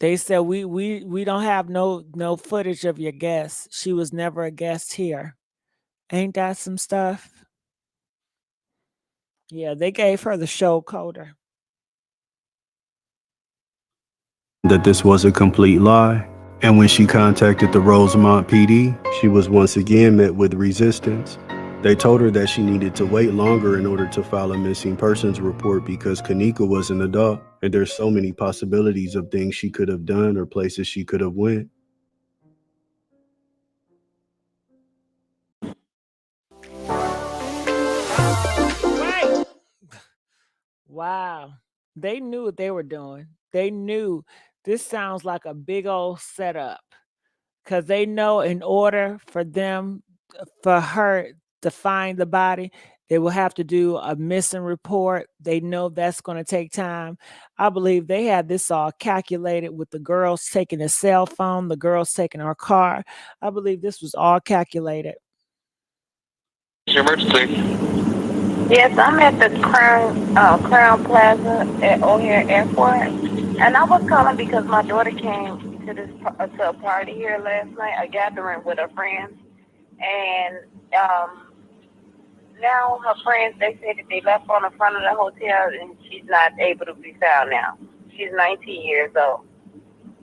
They said we don't have no footage of your guest. She was never a guest here. Ain't that some stuff? Yeah, they gave her the show coder. that this was a complete lie. And when she contacted the Rosemont PD, she was once again met with resistance. They told her that she needed to wait longer in order to file a missing persons report because Kenneka was an adult, and there's so many possibilities of things she could have done or places she could have went. Right. Wow. They knew what they were doing. They knew this sounds like a big old setup, because they know in order for her to find the body, they will have to do a missing report. They know that's going to take time. I believe they had this all calculated with the girls taking a cell phone, the girls taking her car. I believe this was all calculated. Emergency. Yes, I'm at the Crown Plaza at O'Hare Airport, and I was calling because my daughter came to a party here last night, a gathering with her friends, and now her friends, they said that they left on the front of the hotel, and she's not able to be found now. She's 19 years old.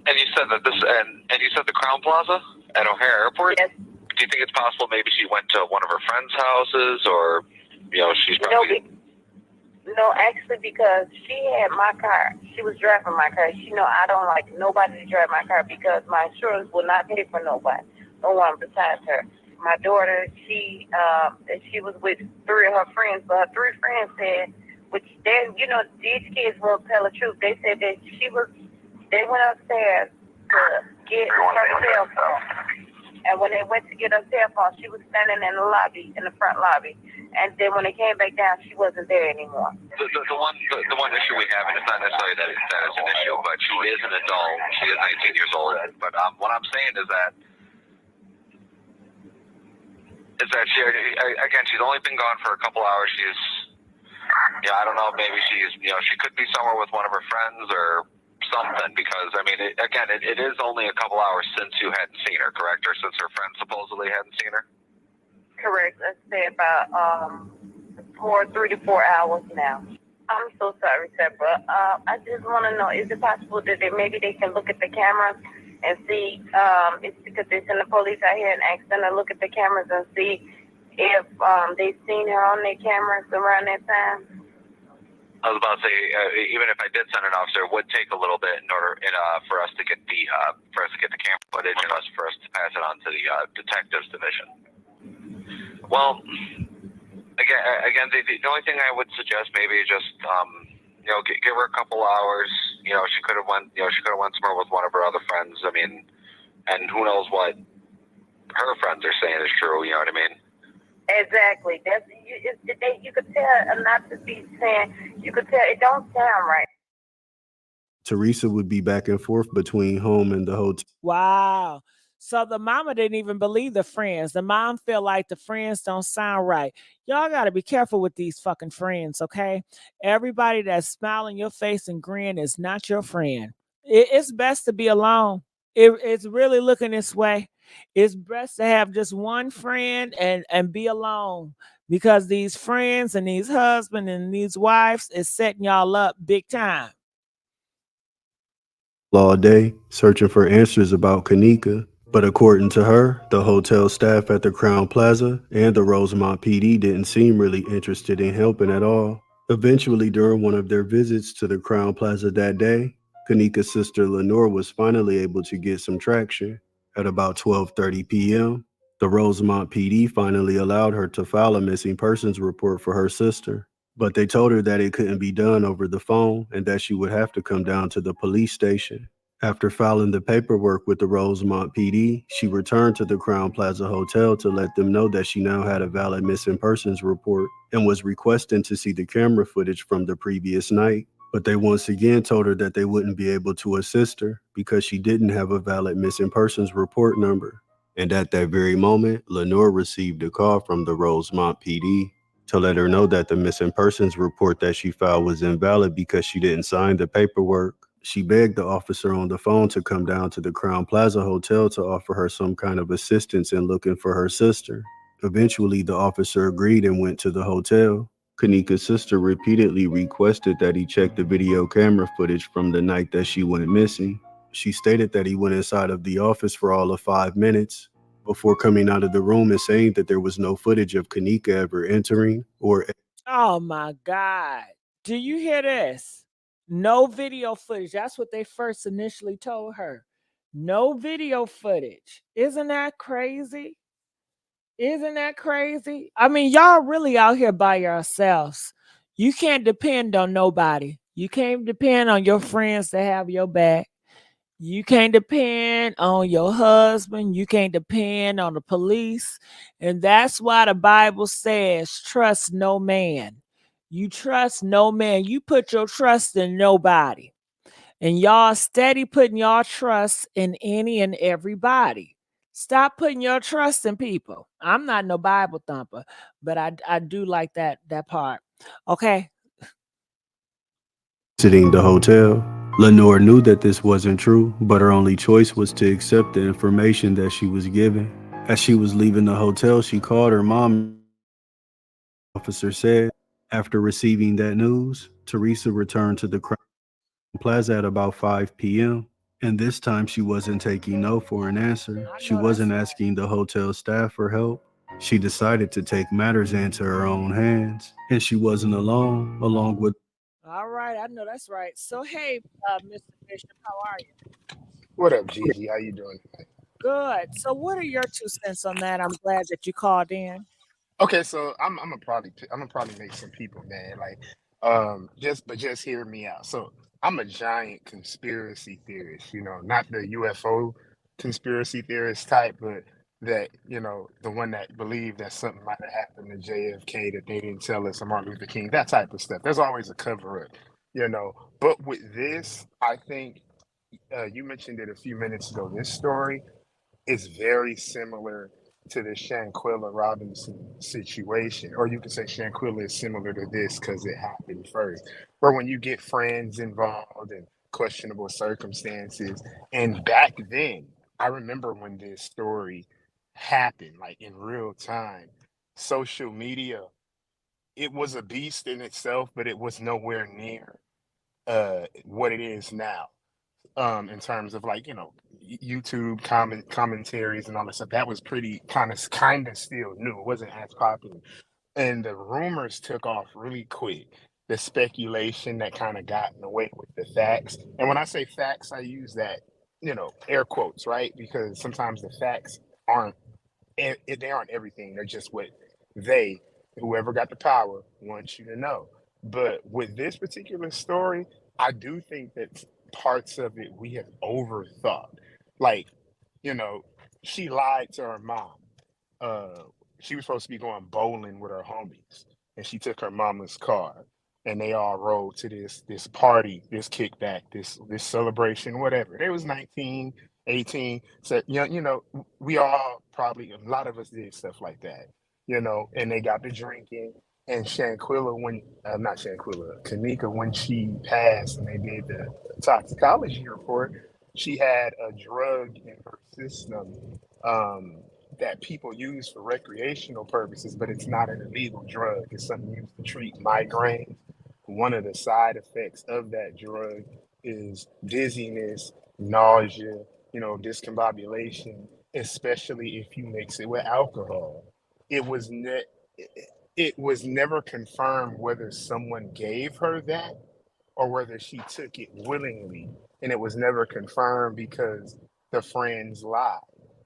And you said that and you said the Crown Plaza at O'Hare Airport? Yes. Do you think it's possible maybe she went to one of her friends' houses, or she's probably... No, actually, because she had my car. She was driving my car. I don't like nobody to drive my car because my insurance will not pay for nobody. No one besides her. My daughter, she was with three of her friends, but her three friends said which then, you know, these kids won't tell the truth. They said that they went upstairs to get her cell phone. And when they went to get her cell phone, she was standing in the lobby, in the front lobby. And then when they came back down, she wasn't there anymore. The one issue we have, and it's not necessarily that it's an issue, but she is an adult. She is 19 years old. But what I'm saying is that she, again, she's only been gone for a couple hours. She's, I don't know, maybe she's, she could be somewhere with one of her friends or something, because, I mean, it is only a couple hours since you hadn't seen her, correct? Or since her friend supposedly hadn't seen her? Correct. Let's say about 3 to 4 hours now. I'm so sorry, sir, but I just want to know, is it possible that maybe they can look at the cameras and see, it's because they send the police out here and ask them to look at the cameras and see if they've seen her on their cameras around that time? I was about to say, even if I did send an officer, it would take a little bit for us to get the camera footage and for us to pass it on to the detectives division. Well, again, the only thing I would suggest maybe is just give her a couple hours. She could have went somewhere with one of her other friends. I mean, and who knows what her friends are saying is true. You know what I mean? Exactly. You could tell, not to be saying, you could tell it don't sound right. Teresa would be back and forth between home and the hotel. Wow. So the mama didn't even believe the friends. The mom felt like the friends don't sound right. Y'all got to be careful with these fucking friends, okay? Everybody that's smiling your face and grin is not your friend. It's best to be alone. It's really looking this way. It's best to have just one friend and be alone, because these friends and these husbands and these wives is setting y'all up big time. All day searching for answers about Kenneka. But according to her, the hotel staff at the Crown Plaza and the Rosemont PD didn't seem really interested in helping at all. Eventually, during one of their visits to the Crown Plaza that day, Kenneka's sister Lenore was finally able to get some traction. At about 12:30 p.m., the Rosemont PD finally allowed her to file a missing persons report for her sister. But they told her that it couldn't be done over the phone and that she would have to come down to the police station. After filing the paperwork with the Rosemont PD, she returned to the Crown Plaza Hotel to let them know that she now had a valid missing persons report and was requesting to see the camera footage from the previous night. But they once again told her that they wouldn't be able to assist her because she didn't have a valid missing persons report number. And at that very moment, Lenore received a call from the Rosemont PD to let her know that the missing persons report that she filed was invalid because she didn't sign the paperwork. She begged the officer on the phone to come down to the Crown Plaza Hotel to offer her some kind of assistance in looking for her sister. Eventually, the officer agreed and went to the hotel. Kenneka's sister repeatedly requested that he check the video camera footage from the night that she went missing. She stated that he went inside of the office for all of 5 minutes before coming out of the room and saying that there was no footage of Kenneka ever entering or... Oh my God. Do you hear this? No video footage. That's what they first initially told her. No video footage. Isn't that crazy? Isn't that crazy? I mean, y'all really out here by yourselves. You can't depend on nobody. You can't depend on your friends to have your back. You can't depend on your husband. You can't depend on the police. And that's why the Bible says, trust no man. You trust no man. You put your trust in nobody. And y'all steady putting your trust in any and everybody. Stop putting your trust in people. I'm not no Bible thumper, but I do like that part. Okay. Visiting the hotel, Lenore knew that this wasn't true, but her only choice was to accept the information that she was given. As she was leaving the hotel, she called her mom. The officer said, after receiving that news, Teresa returned to the Crown Plaza at about 5 p.m. And this time she wasn't taking no for an answer. She wasn't asking the hotel staff for help. She decided to take matters into her own hands. And she wasn't alone, along with... All right, I know that's right. So, hey, Mr. Bishop, how are you? What up, Gigi? How you doing? Good. So, what are your 2 cents on that? I'm glad that you called in. Okay, so I'm gonna probably make some people mad. Like, Just hear me out. So I'm a giant conspiracy theorist, not the UFO conspiracy theorist type, but the one that believed that something might have happened to JFK that they didn't tell us, or Martin Luther King, that type of stuff. There's always a cover up, you know. But with this, I think you mentioned it a few minutes ago. This story is very similar to the Shanquilla Robinson situation, or you could say Shanquilla is similar to this because it happened first. Where when you get friends involved in questionable circumstances, and back then, I remember when this story happened, like in real time, social media, it was a beast in itself, but it was nowhere near what it is now in terms of like YouTube commentaries and all that stuff. That was pretty kind of still new. It wasn't as popular, and the rumors took off really quick. The speculation that kind of got in the way with the facts, and when I say facts, I use that air quotes, right? Because sometimes the facts aren't they aren't everything. They're just what they, whoever got the power, wants you to know. But with this particular story, I do think that parts of it we have overthought. Like, you know, she lied to her mom. Uh, she was supposed to be going bowling with her homies, and she took her mama's car, and they all rode to this party, this kickback, this celebration, whatever. They was 19, 18. So we all probably, a lot of us did stuff like that, and they got to drinking. And Shanquilla, when not Shanquilla, Kenneka, when she passed and they did the toxicology report, she had a drug in her system that people use for recreational purposes, but it's not an illegal drug. It's something used to treat migraines. One of the side effects of that drug is dizziness, nausea, discombobulation, especially if you mix it with alcohol. It was ne- it was never confirmed whether someone gave her that or whether she took it willingly. And it was never confirmed because the friends lied.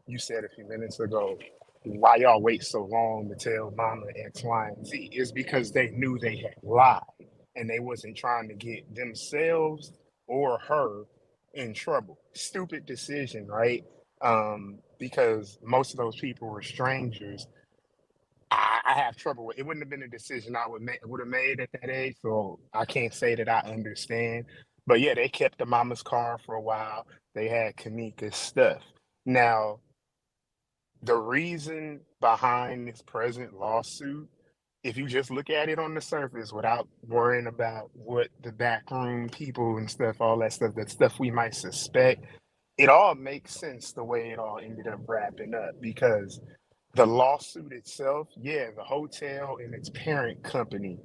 You said a few minutes ago, why y'all wait so long to tell mama X, Y, and Z? Is because they knew they had lied and they wasn't trying to get themselves or her in trouble. Stupid decision, right? Because most of those people were strangers. I have trouble with it. Wouldn't have been a decision I would have made at that age, so I can't say that I understand. But yeah, they kept the mama's car for a while. They had Kenneka's stuff. Now, the reason behind this present lawsuit, if you just look at it on the surface without worrying about what the backroom people and stuff, all that stuff we might suspect, it all makes sense the way it all ended up wrapping up because the lawsuit itself, yeah, the hotel and its parent company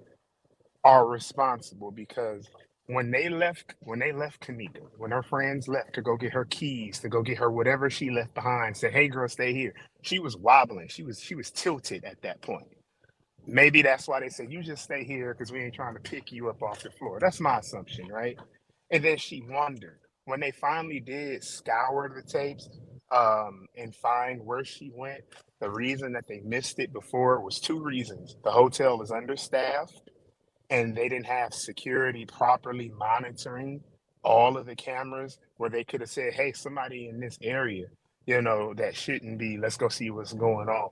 are responsible because when they left Kenneka, when her friends left to go get her keys, to go get her whatever she left behind, said, "Hey girl, stay here." She was wobbling. She was tilted at that point. Maybe that's why they said, "You just stay here because we ain't trying to pick you up off the floor." That's my assumption, right? And then she wondered. When they finally did scour the tapes and find where she went, the reason that they missed it before was two reasons. The hotel is understaffed and they didn't have security properly monitoring all of the cameras where they could have said, "Hey, somebody in this area, that shouldn't be. Let's go see what's going on."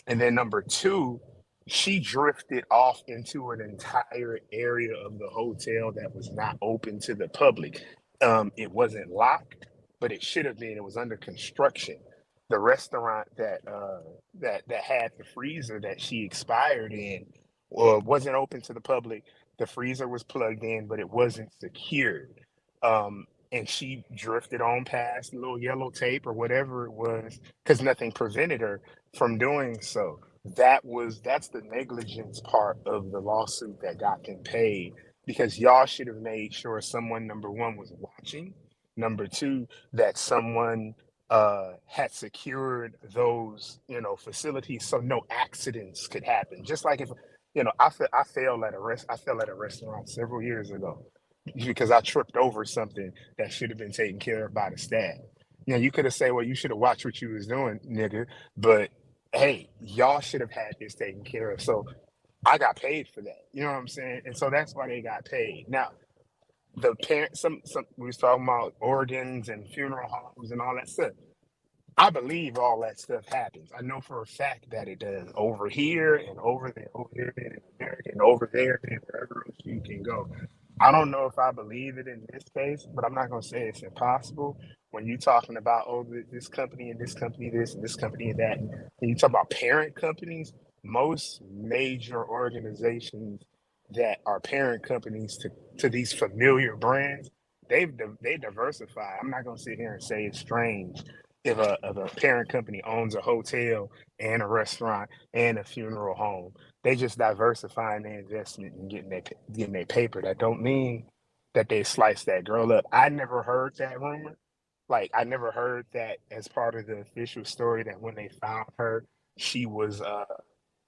And then number two, she drifted off into an entire area of the hotel that was not open to the public. It wasn't locked, but it should have been. It was under construction. The restaurant that had the freezer that she expired in wasn't open to the public. The freezer was plugged in, but it wasn't secured. And she drifted on past the little yellow tape or whatever it was because nothing prevented her from doing so. That's the negligence part of the lawsuit that got them paid because y'all should have made sure someone, number one, was watching. Number two, that someone had secured those facilities so no accidents could happen. Just like if I fell at a restaurant several years ago because I tripped over something that should have been taken care of by the staff. You could have said, "Well, you should have watched what you was doing, nigga." But hey, y'all should have had this taken care of. So I got paid for that. You know what I'm saying? And so that's why they got paid. Now, the parents, some we was talking about organs and funeral homes and all that stuff. I believe all that stuff happens. I know for a fact that it does over here and over there, over there in America and over there and wherever else you can go. I don't know if I believe it in this case, but I'm not going to say it's impossible. When you're talking about, oh, this company and this company, this and this company and that, and you talk about parent companies, most major organizations that are parent companies to these familiar brands, they diversify. I'm not going to sit here and say it's strange if a parent company owns a hotel and a restaurant and a funeral home. They just diversifying their investment and getting their paper. That don't mean that they slice that girl up. I never heard that rumor. Like I never heard that as part of the official story that when they found her, she was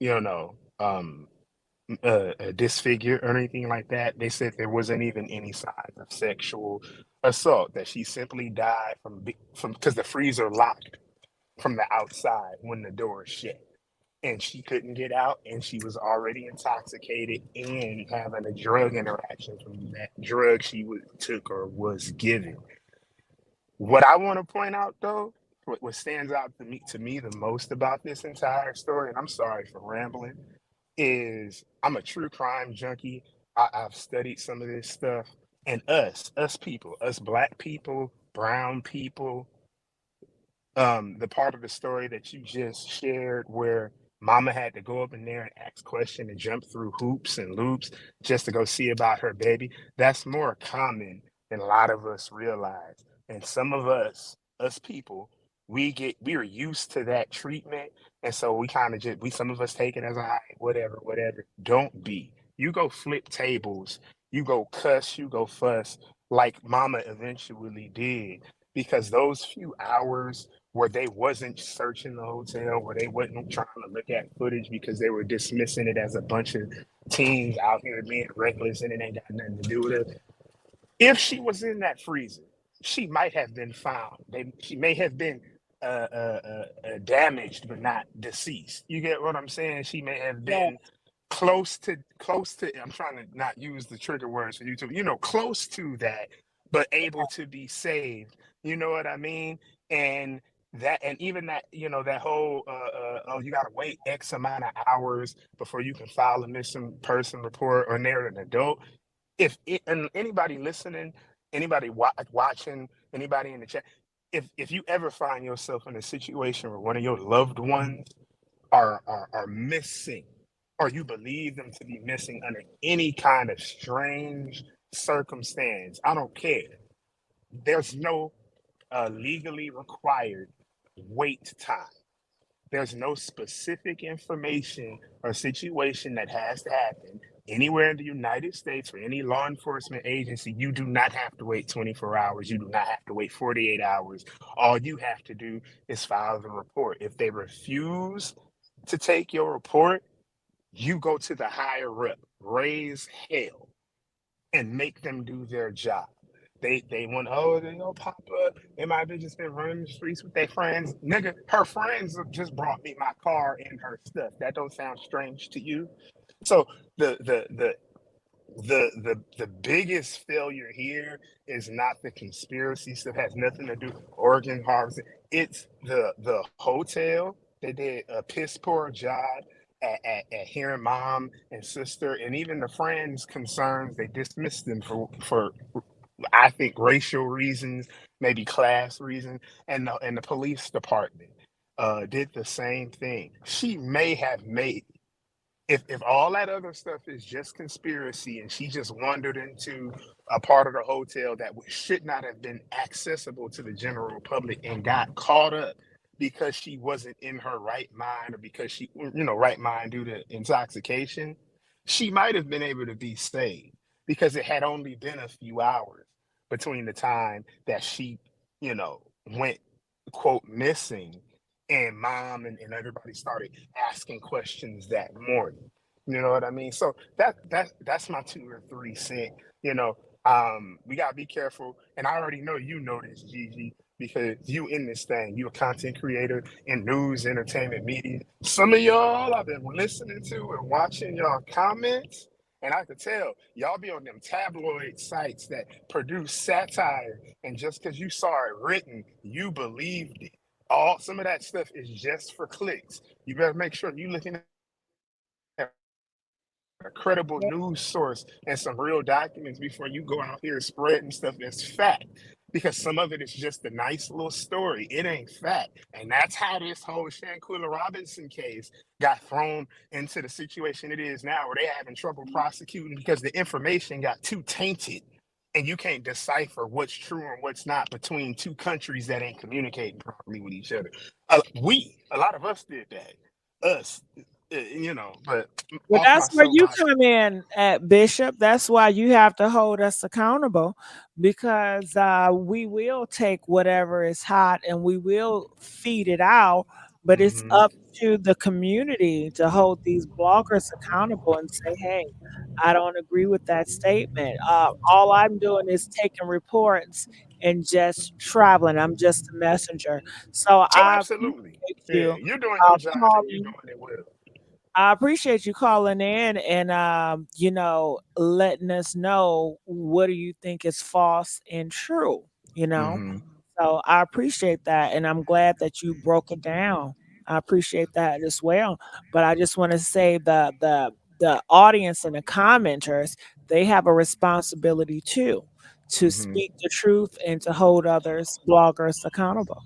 you know, disfigured or anything like that. They said there wasn't even any signs of sexual assault. That she simply died from because the freezer locked from the outside when the door is shut, and she couldn't get out, and she was already intoxicated and having a drug interaction from that drug she took or was given. What I want to point out though, what stands out to me the most about this entire story, and I'm sorry for rambling, is I'm a true crime junkie. I've studied some of this stuff, and us people, us black people, brown people, the part of the story that you just shared where mama had to go up in there and ask questions and jump through hoops and loops just to go see about her baby, that's more common than a lot of us realize. And some of us people, we are used to that treatment, and so we kind of just we some of us take it as a whatever, whatever. Don't be. You go flip tables, you go cuss, you go fuss like mama eventually did, because those few hours where they wasn't searching the hotel, where they wasn't trying to look at footage because they were dismissing it as a bunch of teens out here being reckless and it ain't got nothing to do with it. If she was in that freezer, she might have been found. She may have been damaged, but not deceased. You get what I'm saying? She may have been close to. I'm trying to not use the trigger words for YouTube. You know, close to that, but able to be saved. You know what I mean? And that, and even that, you know, that whole oh, you gotta wait X amount of hours before you can file a missing person report, or they're an adult. And anybody listening, anybody watching, anybody in the chat, if you ever find yourself in a situation where one of your loved ones are missing, or you believe them to be missing under any kind of strange circumstance, I don't care. There's no legally required wait time. There's no specific information or situation that has to happen anywhere in the United States for any law enforcement agency. You do not have to wait 24 hours. You do not have to wait 48 hours. All you have to do is file the report. If they refuse to take your report, you go to the higher up, raise hell, and make them do their job. They want, oh, they gonna pop up. They might have just been running the streets with their friends. Nigga, her friends just brought me my car and her stuff. That don't sound strange to you? So the biggest failure here is not the conspiracy stuff. Has nothing to do with organ harvesting. It's the hotel. They did a piss poor job at hearing mom and sister and even the friends' concerns. They dismissed them for I think racial reasons, maybe class reasons, and the police department did the same thing. She may have made, if all that other stuff is just conspiracy and she just wandered into a part of the hotel that should not have been accessible to the general public and got caught up because she wasn't in her right mind, or because she, right mind due to intoxication, she might have been able to be saved because it had only been a few hours between the time that she, went, quote, missing, and mom and everybody started asking questions that morning. You know what I mean? So that's my 2 or 3 cent. We gotta be careful. And I already know you know this, Gigi. because you in this thing. You a content creator in news, entertainment, media. Some of y'all I've been listening to and watching y'all comments, and I could tell y'all be on them tabloid sites that produce satire, and just because you saw it written, you believed it. Some of that stuff is just for clicks. You better make sure you looking at a credible news source and some real documents before you go out here spreading stuff that's fact. Because some of it is just a nice little story. It ain't fact. And that's how this whole Shanquilla Robinson case got thrown into the situation it is now, where they having trouble prosecuting because the information got too tainted. And you can't decipher what's true and what's not between two countries that ain't communicating properly with each other. A lot of us did that. Us, but Well, off my that's where you soapbox. come in at, Bishop. That's why you have to hold us accountable, because we will take whatever is hot and we will feed it out, but it's Mhm. up to the community to hold these bloggers accountable and say, hey, I don't agree with that statement. All I'm doing is taking reports and just traveling. I'm just a messenger. So Oh, I absolutely. appreciate Yeah, you you're doing your job and you're calling. doing it well. I appreciate you calling in and letting us know what do you think is false and true, you know. Hmm. So I appreciate that, and I'm glad that you broke it down. I appreciate that as well. But I just want to say the audience and the commenters, they have a responsibility too to Hmm. speak the truth and to hold others bloggers accountable.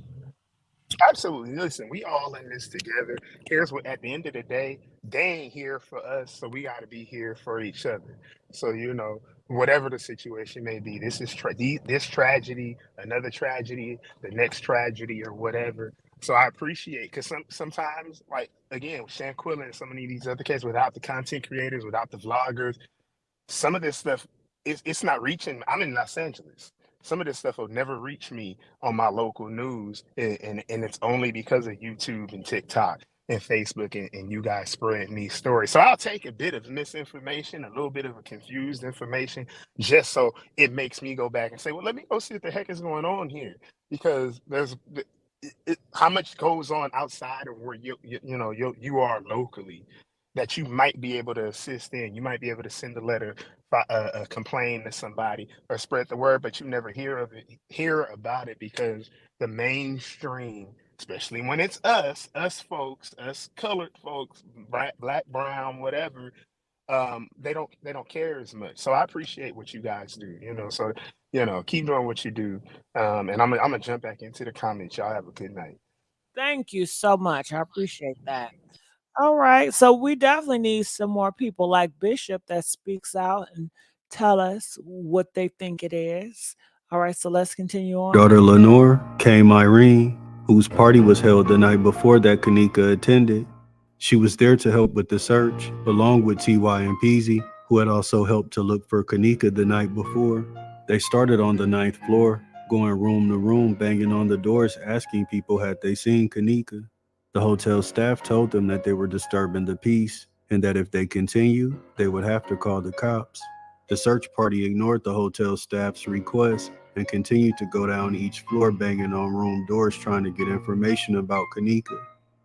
Absolutely. Listen, we all in this together. Here's what, at the end of the day, they ain't here for us, so we got to be here for each other. So, whatever the situation may be, this tragedy, another tragedy, the next tragedy, or whatever. So I appreciate, because sometimes, like again, with Shanquilla and so many of these other cases, without the content creators, without the vloggers, some of this stuff it's not reaching. I'm in Los Angeles. Some of this stuff will never reach me on my local news, and it's only because of YouTube and TikTok and Facebook and you guys spreading these stories. So I'll take a bit of misinformation, a little bit of a confused information, just so it makes me go back and say, well, let me go see what the heck is going on here, because how much goes on outside of where you are locally that you might be able to assist in. You might be able to send a letter, complain to somebody, or spread the word, but you never hear about it, because the mainstream, especially when it's us folks, us colored folks, black, brown, whatever, they don't care as much. So I appreciate what you guys do. So keep doing what you do. And I'm gonna jump back into the comments. Y'all have a good night. Thank you so much. I appreciate that. All right. So we definitely need some more people like Bishop that speaks out and tell us what they think it is. All right. So let's continue on. Daughter Lenore came Irene, whose party was held the night before that Kenneka attended. She was there to help with the search, along with TY and Peasy, who had also helped to look for Kenneka the night before. They started on the 9th floor, going room to room, banging on the doors, asking people had they seen Kenneka. The hotel staff told them that they were disturbing the peace, and that if they continued, they would have to call the cops. The search party ignored the hotel staff's request and continued to go down each floor, banging on room doors, trying to get information about Kenneka.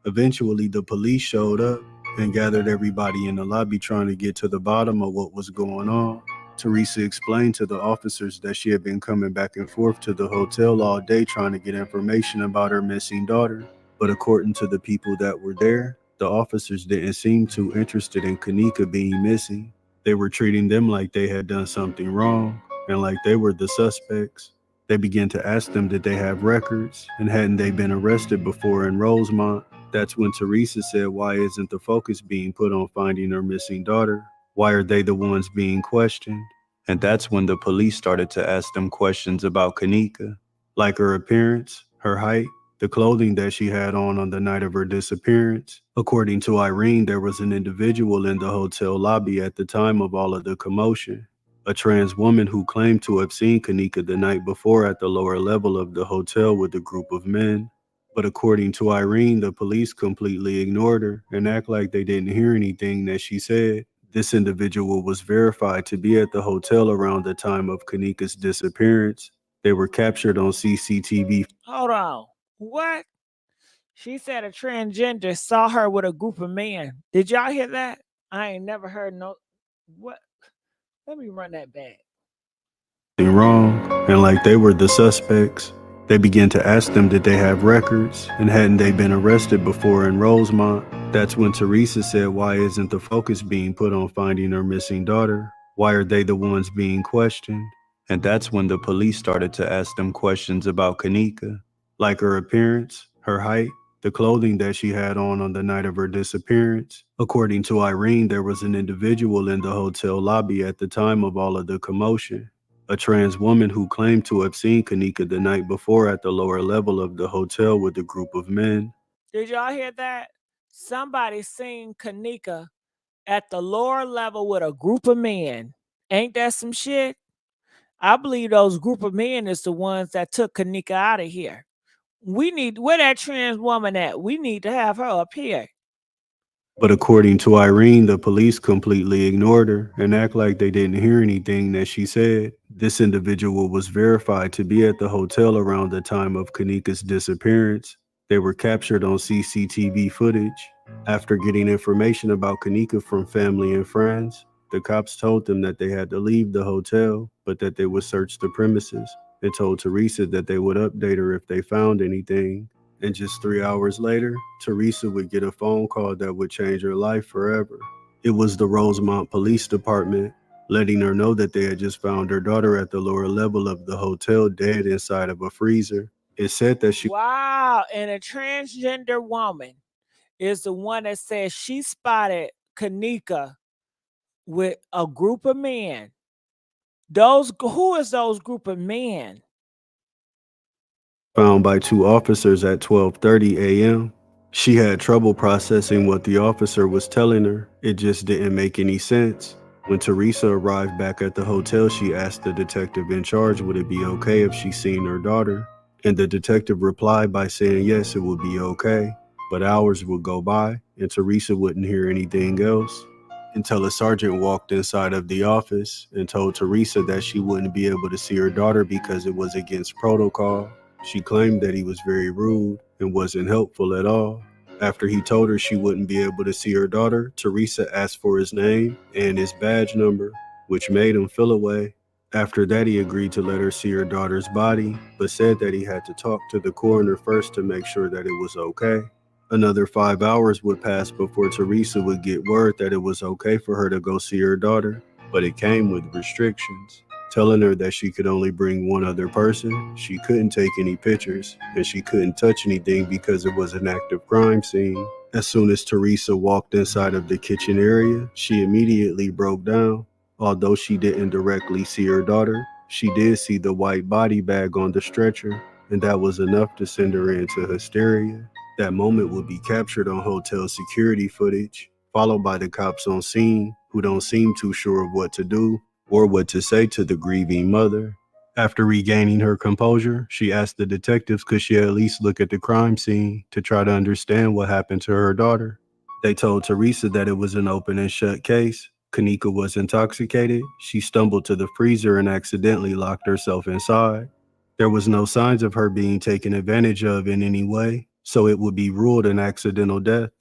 Eventually, the police showed up and gathered everybody in the lobby, trying to get to the bottom of what was going on. Teresa explained to the officers that she had been coming back and forth to the hotel all day trying to get information about her missing daughter. But according to the people that were there, the officers didn't seem too interested in Kenneka being missing. They were treating them like they had done something wrong and like they were the suspects. They began to ask them did they have records and hadn't they been arrested before in Rosemont. That's when Teresa said, why isn't the focus being put on finding her missing daughter? Why are they the ones being questioned? And that's when the police started to ask them questions about Kenneka, like her appearance, her height, the clothing that she had on the night of her disappearance. According to Irene, there was an individual in the hotel lobby at the time of all of the commotion, a trans woman who claimed to have seen Kenneka the night before at the lower level of the hotel with a group of men. But according to Irene, the police completely ignored her and act like they didn't hear anything that she said. This individual was verified to be at the hotel around the time of Kenneka's disappearance. They were captured on CCTV. Hold on. What? She said a transgender saw her with a group of men. Did y'all hear that? I ain't never heard no. What? Let me run that back. Wrong, and like they were the suspects. They began to ask them did they have records, and hadn't they been arrested before in Rosemont. That's when Teresa said, why isn't the focus being put on finding her missing daughter? Why are they the ones being questioned? And that's when the police started to ask them questions about Kenneka, like her appearance, her height, the clothing that she had on the night of her disappearance. According to Irene, there was an individual in the hotel lobby at the time of all of the commotion. A trans woman who claimed to have seen Kenneka the night before at the lower level of the hotel with a group of men. Did y'all hear that? Somebody seen Kenneka at the lower level with a group of men. Ain't that some shit? I believe those group of men is the ones that took Kenneka out of here. Where that trans woman at? We need to have her up here. But according to Irene, the police completely ignored her and act like they didn't hear anything that she said. This individual was verified to be at the hotel around the time of Kenneka's disappearance. They were captured on CCTV footage. After getting information about Kenneka from family and friends, the cops told them that they had to leave the hotel, but that they would search the premises, and told Teresa that they would update her if they found anything. And just 3 hours later, Teresa would get a phone call that would change her life forever. It was the Rosemont Police Department, letting her know that they had just found her daughter at the lower level of the hotel dead inside of a freezer. It said that she— Wow, and a transgender woman is the one that says she spotted Kenneka with a group of men. Who is those group of men? found by 2 officers at 12:30 a.m. She had trouble processing what the officer was telling her. It just didn't make any sense. When Teresa arrived back at the hotel, she asked the detective in charge would it be okay if she seen her daughter. And the detective replied by saying yes, it would be okay. But hours would go by and Teresa wouldn't hear anything else until a sergeant walked inside of the office and told Teresa that she wouldn't be able to see her daughter because it was against protocol. She claimed that he was very rude and wasn't helpful at all. After he told her she wouldn't be able to see her daughter, Teresa asked for his name and his badge number, which made him feel away. After that, he agreed to let her see her daughter's body, but said that he had to talk to the coroner first to make sure that it was okay. Another 5 hours would pass before Teresa would get word that it was okay for her to go see her daughter, but it came with restrictions, telling her that she could only bring one other person, she couldn't take any pictures, and she couldn't touch anything because it was an active crime scene. As soon as Teresa walked inside of the kitchen area, she immediately broke down. Although she didn't directly see her daughter, she did see the white body bag on the stretcher, and that was enough to send her into hysteria. That moment would be captured on hotel security footage, followed by the cops on scene, who don't seem too sure of what to do or what to say to the grieving mother. After regaining her composure, she asked the detectives could she at least look at the crime scene to try to understand what happened to her daughter. They told Teresa that it was an open and shut case. Kenneka was intoxicated. She stumbled to the freezer and accidentally locked herself inside. There was no signs of her being taken advantage of in any way, so it would be ruled an accidental death.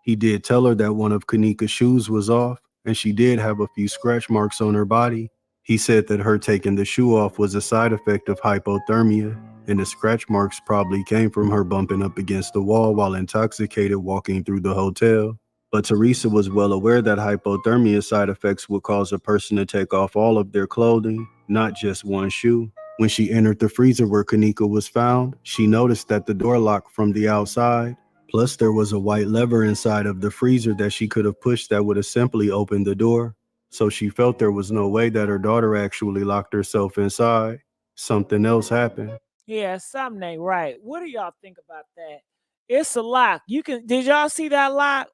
He did tell her that one of Kenneka's shoes was off, and she did have a few scratch marks on her body. He said that her taking the shoe off was a side effect of hypothermia, and the scratch marks probably came from her bumping up against the wall while intoxicated walking through the hotel. But Teresa was well aware that hypothermia side effects would cause a person to take off all of their clothing, not just one shoe. When she entered the freezer where Kenneka was found, she noticed that the door locked from the outside. Plus, there was a white lever inside of the freezer that she could have pushed that would have simply opened the door. So she felt there was no way that her daughter actually locked herself inside. Something else happened. Yeah, something ain't right. What do y'all think about that? It's a lock. Did y'all see that lock?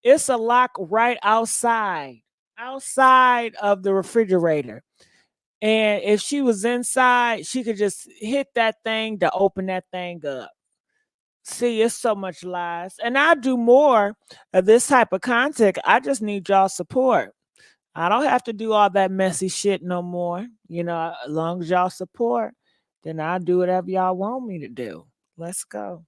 It's a lock right outside of the refrigerator. And if she was inside, she could just hit that thing to open that thing up. See, it's so much lies. And I do more of this type of content. I just need y'all support. I don't have to do all that messy shit no more. As long as y'all support, then I'll do whatever y'all want me to do. Let's go.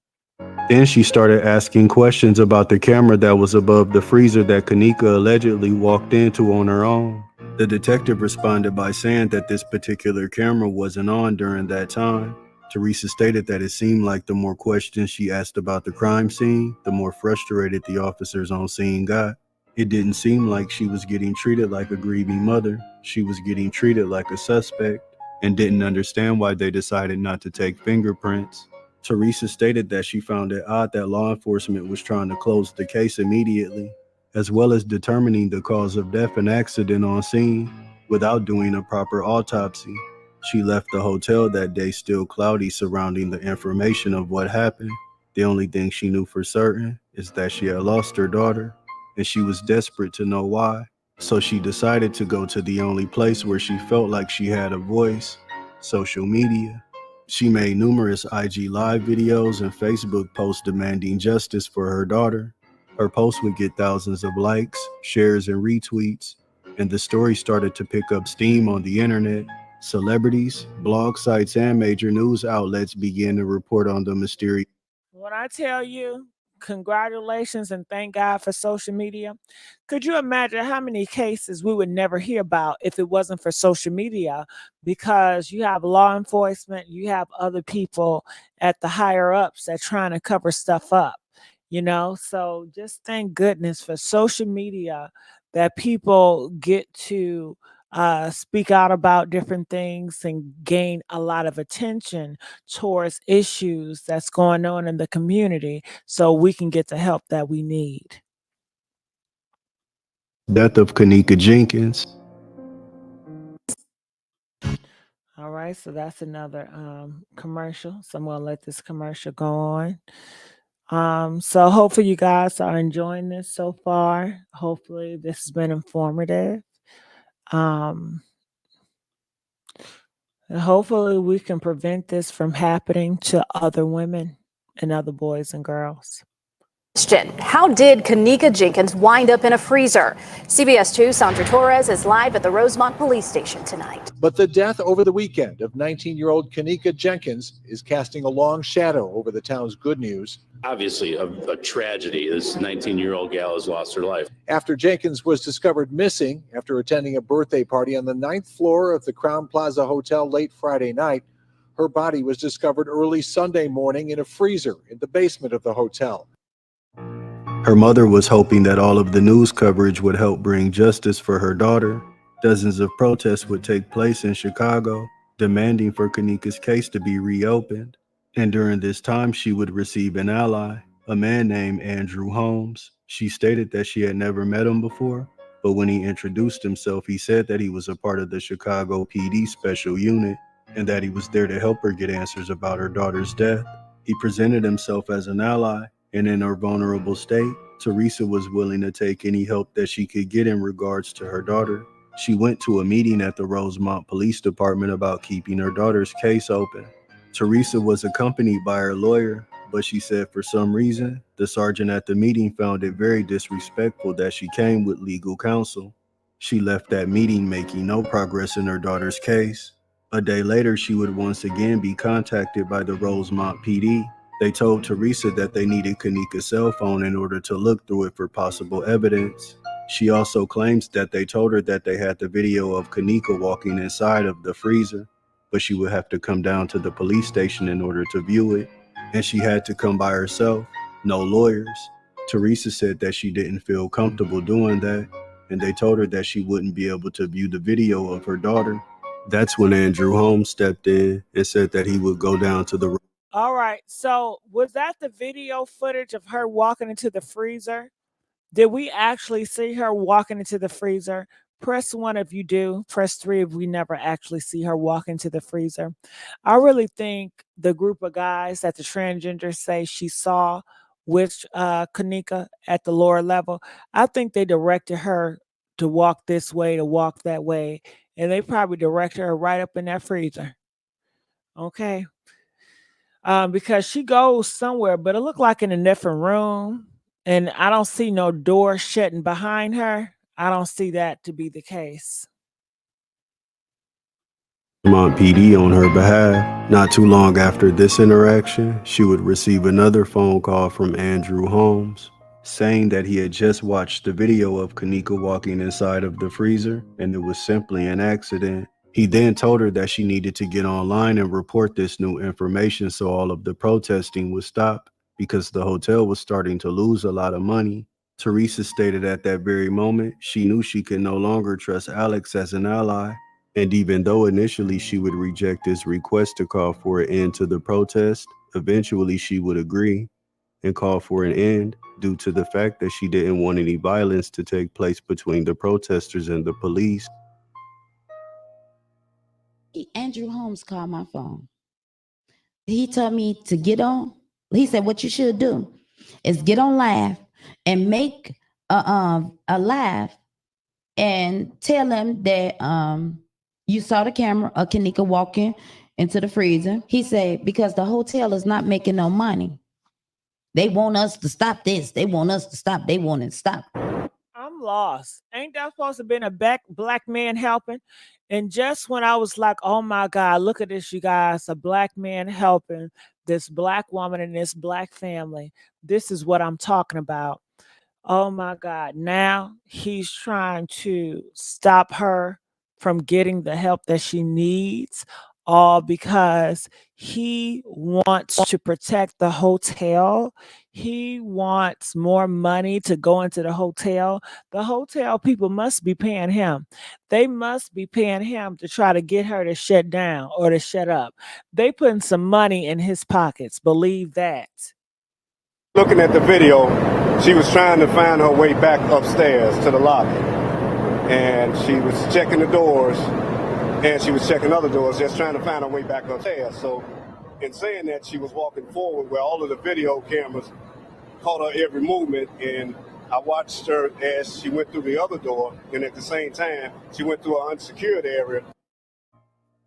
Then she started asking questions about the camera that was above the freezer that Kenneka allegedly walked into on her own. The detective responded by saying that this particular camera wasn't on during that time. Teresa stated that it seemed like the more questions she asked about the crime scene, the more frustrated the officers on scene got. It didn't seem like she was getting treated like a grieving mother. She was getting treated like a suspect and didn't understand why they decided not to take fingerprints. Teresa stated that she found it odd that law enforcement was trying to close the case immediately, as well as determining the cause of death and accident on scene without doing a proper autopsy. She left the hotel that day still cloudy surrounding the information of what happened. The only thing she knew for certain is that she had lost her daughter, and she was desperate to know why. So she decided to go to the only place where she felt like she had a voice: social media. She made numerous IG live videos and Facebook posts demanding justice for her daughter. Her posts would get thousands of likes, shares, and retweets, and the story started to pick up steam on the internet. Celebrities, blog sites, and major news outlets began to report on the mysterious. When I tell you, congratulations and thank God for social media, could you imagine how many cases we would never hear about if it wasn't for social media? Because you have law enforcement, you have other people at the higher ups that trying to cover stuff up, So just thank goodness for social media that people get to speak out about different things and gain a lot of attention towards issues that's going on in the community so we can get the help that we need. Death of Kenneka Jenkins. All right, so that's another commercial. So I'm gonna let this commercial go on. So hopefully you guys are enjoying this so far. Hopefully this has been informative. And hopefully we can prevent this from happening to other women and other boys and girls. How did Kenneka Jenkins wind up in a freezer? CBS 2's Sandra Torres is live at the Rosemont Police Station tonight. But the death over the weekend of 19-year-old Kenneka Jenkins is casting a long shadow over the town's good news. Obviously, a tragedy. This 19-year-old gal has lost her life. After Jenkins was discovered missing after attending a birthday party on the 9th floor of the Crown Plaza Hotel late Friday night, her body was discovered early Sunday morning in a freezer in the basement of the hotel. Her mother was hoping that all of the news coverage would help bring justice for her daughter. Dozens of protests would take place in Chicago, demanding for Kenneka's case to be reopened. And during this time, she would receive an ally, a man named Andrew Holmes. She stated that she had never met him before, but when he introduced himself, he said that he was a part of the Chicago PD special unit and that he was there to help her get answers about her daughter's death. He presented himself as an ally, and in her vulnerable state, Teresa was willing to take any help that she could get in regards to her daughter. She went to a meeting at the Rosemont Police Department about keeping her daughter's case open. Teresa was accompanied by her lawyer, but she said for some reason, the sergeant at the meeting found it very disrespectful that she came with legal counsel. She left that meeting making no progress in her daughter's case. A day later, she would once again be contacted by the Rosemont PD. They told Teresa that they needed Kenneka's cell phone in order to look through it for possible evidence. She also claims that they told her that they had the video of Kenneka walking inside of the freezer, but she would have to come down to the police station in order to view it, and she had to come by herself, no lawyers. Teresa said that she didn't feel comfortable doing that, and they told her that she wouldn't be able to view the video of her daughter. That's when Andrew Holmes stepped in and said that he would go down to the. All right. So was that the video footage of her walking into the freezer? Did we actually see her walking into the freezer? Press 1 if you do. Press 3 if we never actually see her walk into the freezer. I really think the group of guys that the transgender say she saw with Kenneka at the lower level, I think they directed her to walk this way, to walk that way, and they probably directed her right up in that freezer. Okay. Because she goes somewhere, but it looked like in a different room, and I don't see no door shutting behind her. I don't see that to be the case. Vermont PD on her behalf. Not too long after this interaction, she would receive another phone call from Andrew Holmes, saying that he had just watched the video of Kenneka walking inside of the freezer and it was simply an accident. He then told her that she needed to get online and report this new information so all of the protesting would stop because the hotel was starting to lose a lot of money. Teresa stated at that very moment she knew she could no longer trust Alex as an ally. And even though initially she would reject his request to call for an end to the protest, eventually she would agree and call for an end due to the fact that she didn't want any violence to take place between the protesters and the police. Andrew Holmes called my phone. He told me to get on. He said, what you should do is get on live and make a live and tell them that you saw the camera of Kenneka walking into the freezer. He said, because the hotel is not making no money. They want us to stop this. They want us to stop. They want to stop. I'm lost. Ain't that supposed to have been a black man helping? And just when I was like, oh my God, look at this, you guys, a black man helping this black woman and this black family. This is what I'm talking about. Oh my God. Now he's trying to stop her from getting the help that she needs, all because he wants to protect the hotel. He wants more money to go into the hotel. The hotel people must be paying him. They must be paying him to try to get her to shut down or to shut up. They putting some money in his pockets. Believe that. Looking at the video, she was trying to find her way back upstairs to the lobby. And she was checking the doors, and she was checking other doors, just trying to find her way back upstairs. So in saying that, she was walking forward where all of the video cameras caught her every movement, and I watched her as she went through the other door, and at the same time, she went through an unsecured area.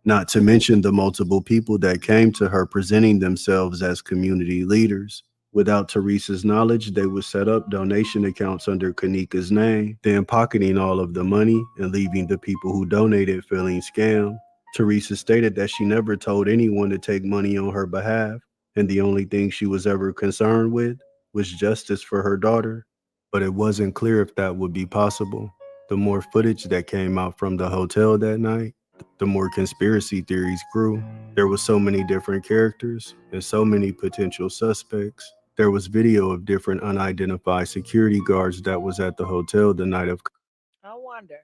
Not to mention the multiple people that came to her presenting themselves as community leaders. Without Teresa's knowledge, they would set up donation accounts under Kenneka's name, then pocketing all of the money and leaving the people who donated feeling scammed. Teresa stated that she never told anyone to take money on her behalf, and the only thing she was ever concerned with was justice for her daughter. But it wasn't clear if that would be possible. The more footage that came out from the hotel that night, the more conspiracy theories grew. There were so many different characters and so many potential suspects. There was video of different unidentified security guards that was at the hotel the night of. I wonder,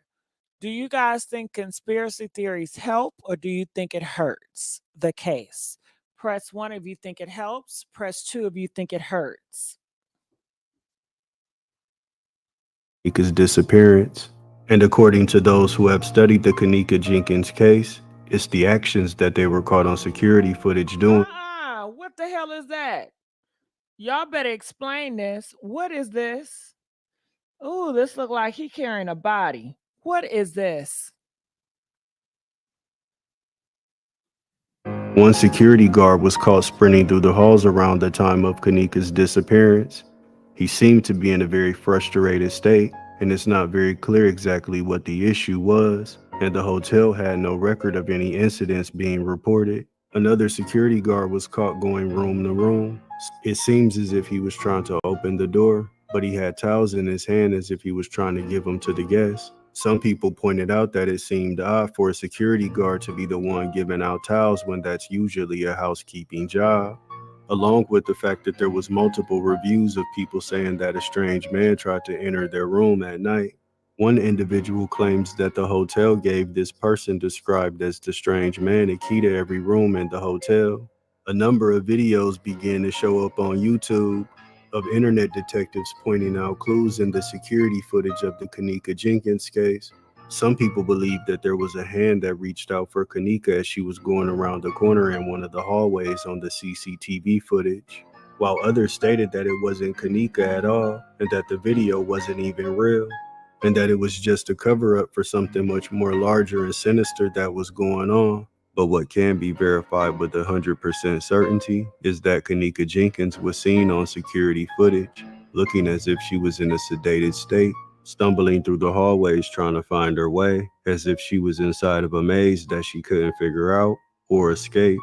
do you guys think conspiracy theories help or do you think it hurts the case? Press 1 if you think it helps. Press 2 if you think it hurts. Kenneka's disappearance. And according to those who have studied the Kenneka Jenkins case, it's the actions that they were caught on security footage doing. What the hell is that? Y'all better explain this. What is this? Oh, this look like he carrying a body. What is this? One security guard was caught sprinting through the halls around the time of Kenneka's disappearance. He seemed to be in a very frustrated state, and it's not very clear exactly what the issue was, and the hotel had no record of any incidents being reported. Another security guard was caught going room to room. It seems as if he was trying to open the door, but he had towels in his hand as if he was trying to give them to the guests. Some people pointed out that it seemed odd for a security guard to be the one giving out towels when that's usually a housekeeping job, along with the fact that there was multiple reviews of people saying that a strange man tried to enter their room at night. One individual claims that the hotel gave this person described as the strange man a key to every room in the hotel. A number of videos began to show up on YouTube of internet detectives pointing out clues in the security footage of the Kenneka Jenkins case. Some people believe that there was a hand that reached out for Kenneka as she was going around the corner in one of the hallways on the CCTV footage, while others stated that it wasn't Kenneka at all and that the video wasn't even real, and that it was just a cover-up for something much more larger and sinister that was going on. But what can be verified with 100% certainty is that Kenneka Jenkins was seen on security footage, looking as if she was in a sedated state, stumbling through the hallways trying to find her way, as if she was inside of a maze that she couldn't figure out or escape.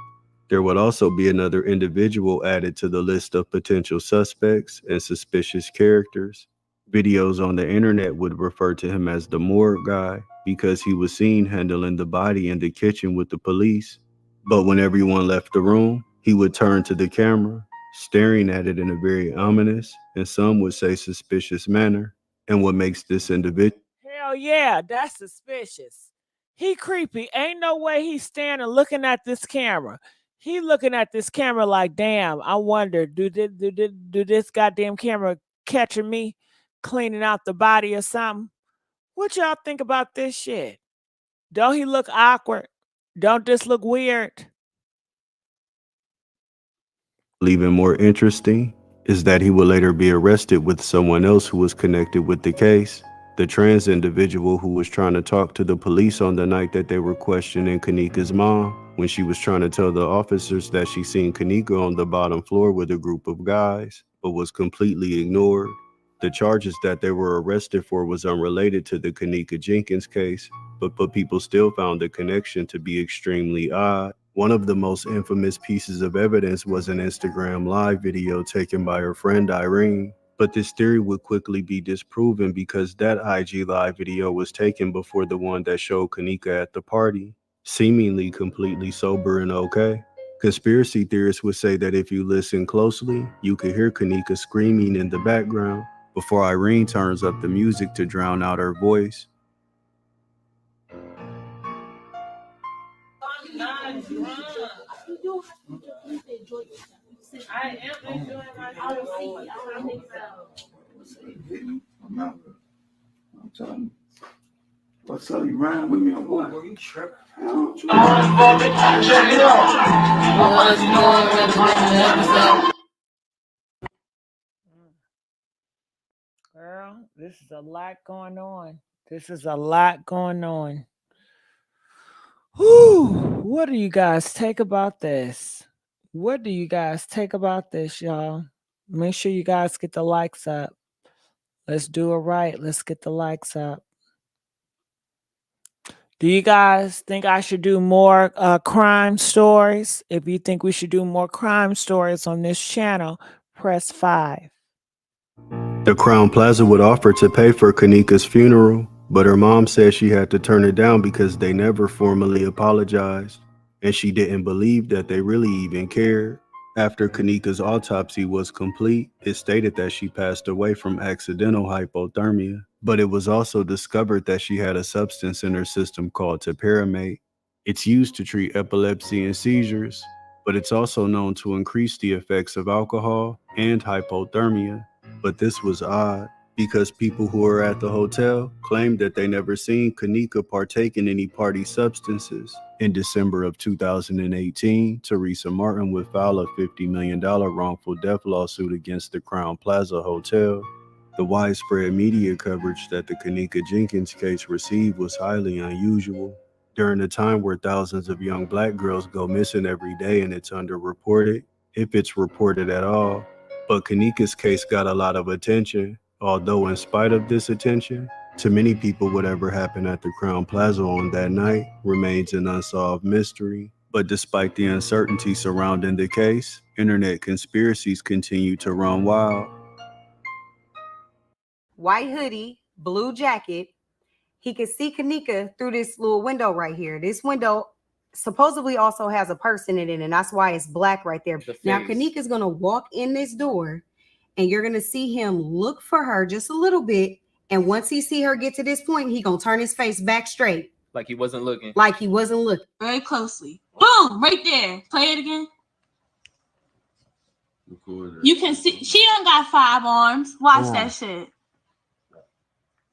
There would also be another individual added to the list of potential suspects and suspicious characters. Videos on the internet would refer to him as the morgue guy because he was seen handling the body in the kitchen with the police. But when everyone left the room, he would turn to the camera, staring at it in a very ominous, and some would say suspicious manner. And what makes this individual Hell yeah, that's suspicious. He creepy. Ain't no way he's standing looking at this camera. He looking at this camera like, damn, I wonder, do this goddamn camera catching me cleaning out the body or something? What y'all think about this shit? Don't he look awkward? Don't this look weird? even more interesting is that he would later be arrested with someone else who was connected with the case. The trans individual who was trying to talk to the police on the night that they were questioning Kenneka's mom when she was trying to tell the officers that she seen Kenneka on the bottom floor with a group of guys, but was completely ignored. The charges that they were arrested for was unrelated to the Kenneka Jenkins case, but people still found the connection to be extremely odd. One of the most infamous pieces of evidence was an Instagram live video taken by her friend Irene. But this theory would quickly be disproven because that IG live video was taken before the one that showed Kenneka at the party, seemingly completely sober and okay. Conspiracy theorists would say that if you listen closely, you could hear Kenneka screaming in the background before Irene turns up the music to drown out her voice. I am enjoying myself. I'm telling you. What's up? You riding with me or what? Bro, you tripping. Girl, this is a lot going on. This is a lot going on. Whew, what do you guys take about this? What do you guys take about this, y'all? Make sure you guys get the likes up. Let's do it right. Let's get the likes up. Do you guys think I should do more crime stories? If you think we should do more crime stories on this channel, press 5. The Crown Plaza would offer to pay for Kenneka's funeral, but her mom said she had to turn it down because they never formally apologized, and she didn't believe that they really even cared. After Kenneka's autopsy was complete, it stated that she passed away from accidental hypothermia, but it was also discovered that she had a substance in her system called topiramate. It's used to treat epilepsy and seizures, but it's also known to increase the effects of alcohol and hypothermia. But this was odd because people who were at the hotel claimed that they never seen Kenneka partake in any party substances. In December of 2018, Teresa Martin would file a $50 million wrongful death lawsuit against the Crown Plaza Hotel. The widespread media coverage that the Kenneka Jenkins case received was highly unusual. During a time where thousands of young black girls go missing every day and it's underreported, if it's reported at all. But Kenneka's case got a lot of attention, although in spite of this attention, to many people whatever happened at the Crown Plaza on that night remains an unsolved mystery. But despite the uncertainty surrounding the case, internet conspiracies continue to run wild. White hoodie, blue jacket. He could see Kenneka through this little window right here. This window supposedly also has a person in it, and that's why it's black right there. Now, Kenneka's going to walk in this door, and you're going to see him look for her just a little bit, and once he see her get to this point, he going to turn his face back straight. Like he wasn't looking. Like he wasn't looking. Very closely. Boom! Right there. Play it again. You can see she don't got 5 arms. Watch that shit.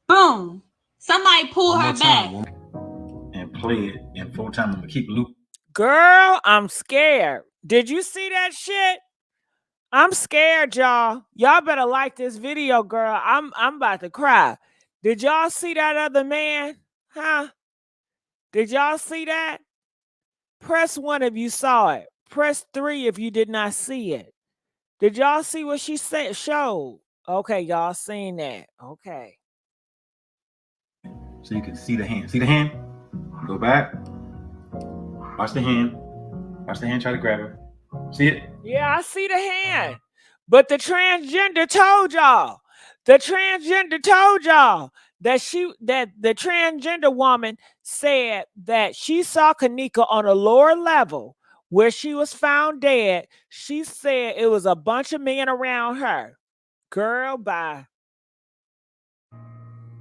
Boom. Somebody pull her back. And play it in full time. I'm gonna keep loop. Girl, I'm scared. Did you see that shit? I'm scared, y'all. Y'all better like this video, girl. I'm about to cry. Did y'all see that other man? Huh? Did y'all see that? Press 1 if you saw it. Press 3 if you did not see it. Did y'all see what she said? Showed. Okay, y'all seen that. Okay. so you can see the hand. See the hand? Go back. Watch the hand. Watch the hand try to grab her. See it? Yeah, I see the hand. But the transgender told y'all. The transgender told y'all that the transgender woman said that she saw Kenneka on a lower level where she was found dead. She said it was a bunch of men around her. Girl, bye.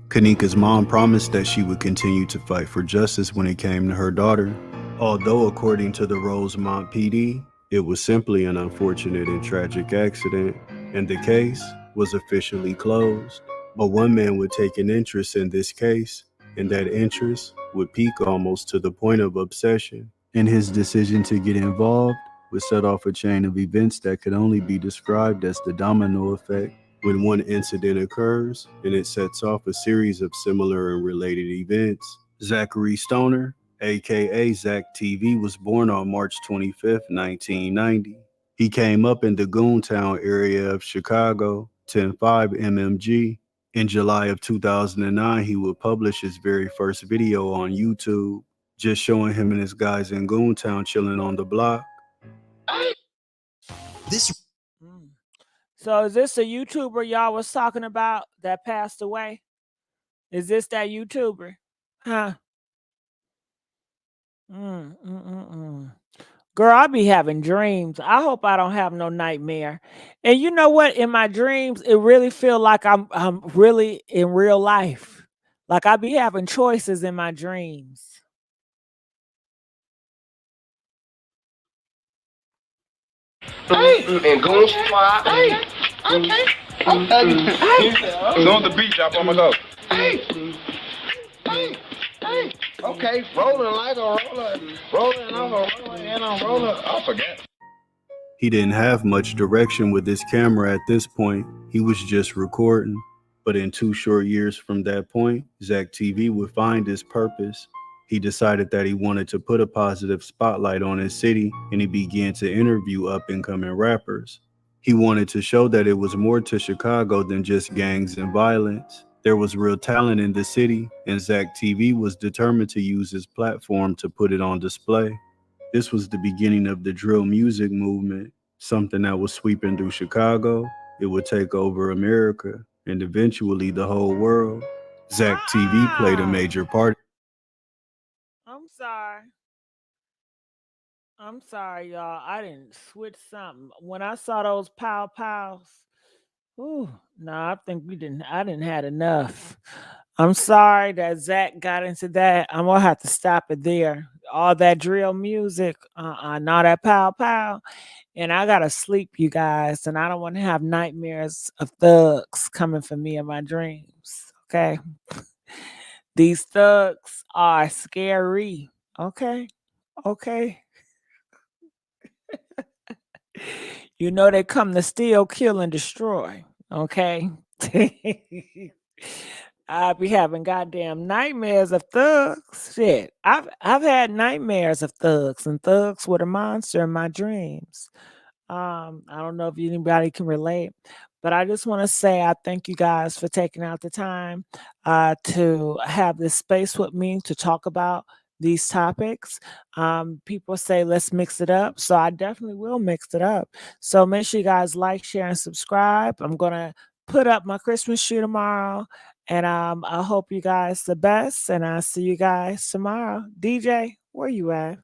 Kenneka's mom promised that she would continue to fight for justice when it came to her daughter. Although, according to the Rosemont PD, it was simply an unfortunate and tragic accident, and the case was officially closed. But one man would take an interest in this case, and that interest would peak almost to the point of obsession. And his decision to get involved would set off a chain of events that could only be described as the domino effect. When one incident occurs, and it sets off a series of similar and related events. Zachary Stoner, aka Zach TV, was born on March 25th, 1990. He came up in the Goontown area of Chicago, 105 MMG. In July of 2009, he would publish his very first video on YouTube, just showing him and his guys in Goontown chilling on the block. So is this a YouTuber y'all was talking about that passed away? Is this that YouTuber? Huh? Girl, I be having dreams. I hope I don't have no nightmare. And you know what? In my dreams, it really feel like I'm really in real life. Like I be having choices in my dreams. And Goon Squad. Hey. Okay. Go on the beach, I'm gonna go. Hey. Okay, rolling like a roller, rolling on a roller and a roller. I forget. He didn't have much direction with his camera at this point. He was just recording. But in 2 short years from that point, Zach TV would find his purpose. He decided that he wanted to put a positive spotlight on his city, and he began to interview up-and-coming rappers. He wanted to show that it was more to Chicago than just gangs and violence. There was real talent in the city, and Zach TV was determined to use his platform to put it on display. This was the beginning of the drill music movement, something that was sweeping through Chicago. It would take over America, and eventually the whole world. Zach TV played a major part. I'm sorry, y'all. I didn't switch something. When I saw those pows, ooh, no, I think I didn't had enough. I'm sorry that Zach got into that. I'm gonna have to stop it there. All that drill music, not that pow. And I gotta sleep, you guys. And I don't want to have nightmares of thugs coming for me in my dreams. Okay. These thugs are scary. Okay. You know they come to steal, kill, and destroy. Okay. I be having goddamn nightmares of thugs. Shit. I've had nightmares of thugs, and thugs were the monster in my dreams. I don't know if anybody can relate, but I just want to say I thank you guys for taking out the time to have this space with me to talk about these topics. People say let's mix it up, so I definitely will mix it up. So make sure you guys like, share, and subscribe. I'm gonna put up my Christmas tree tomorrow, and I hope you guys the best, and I'll see you guys tomorrow. DJ, where you at?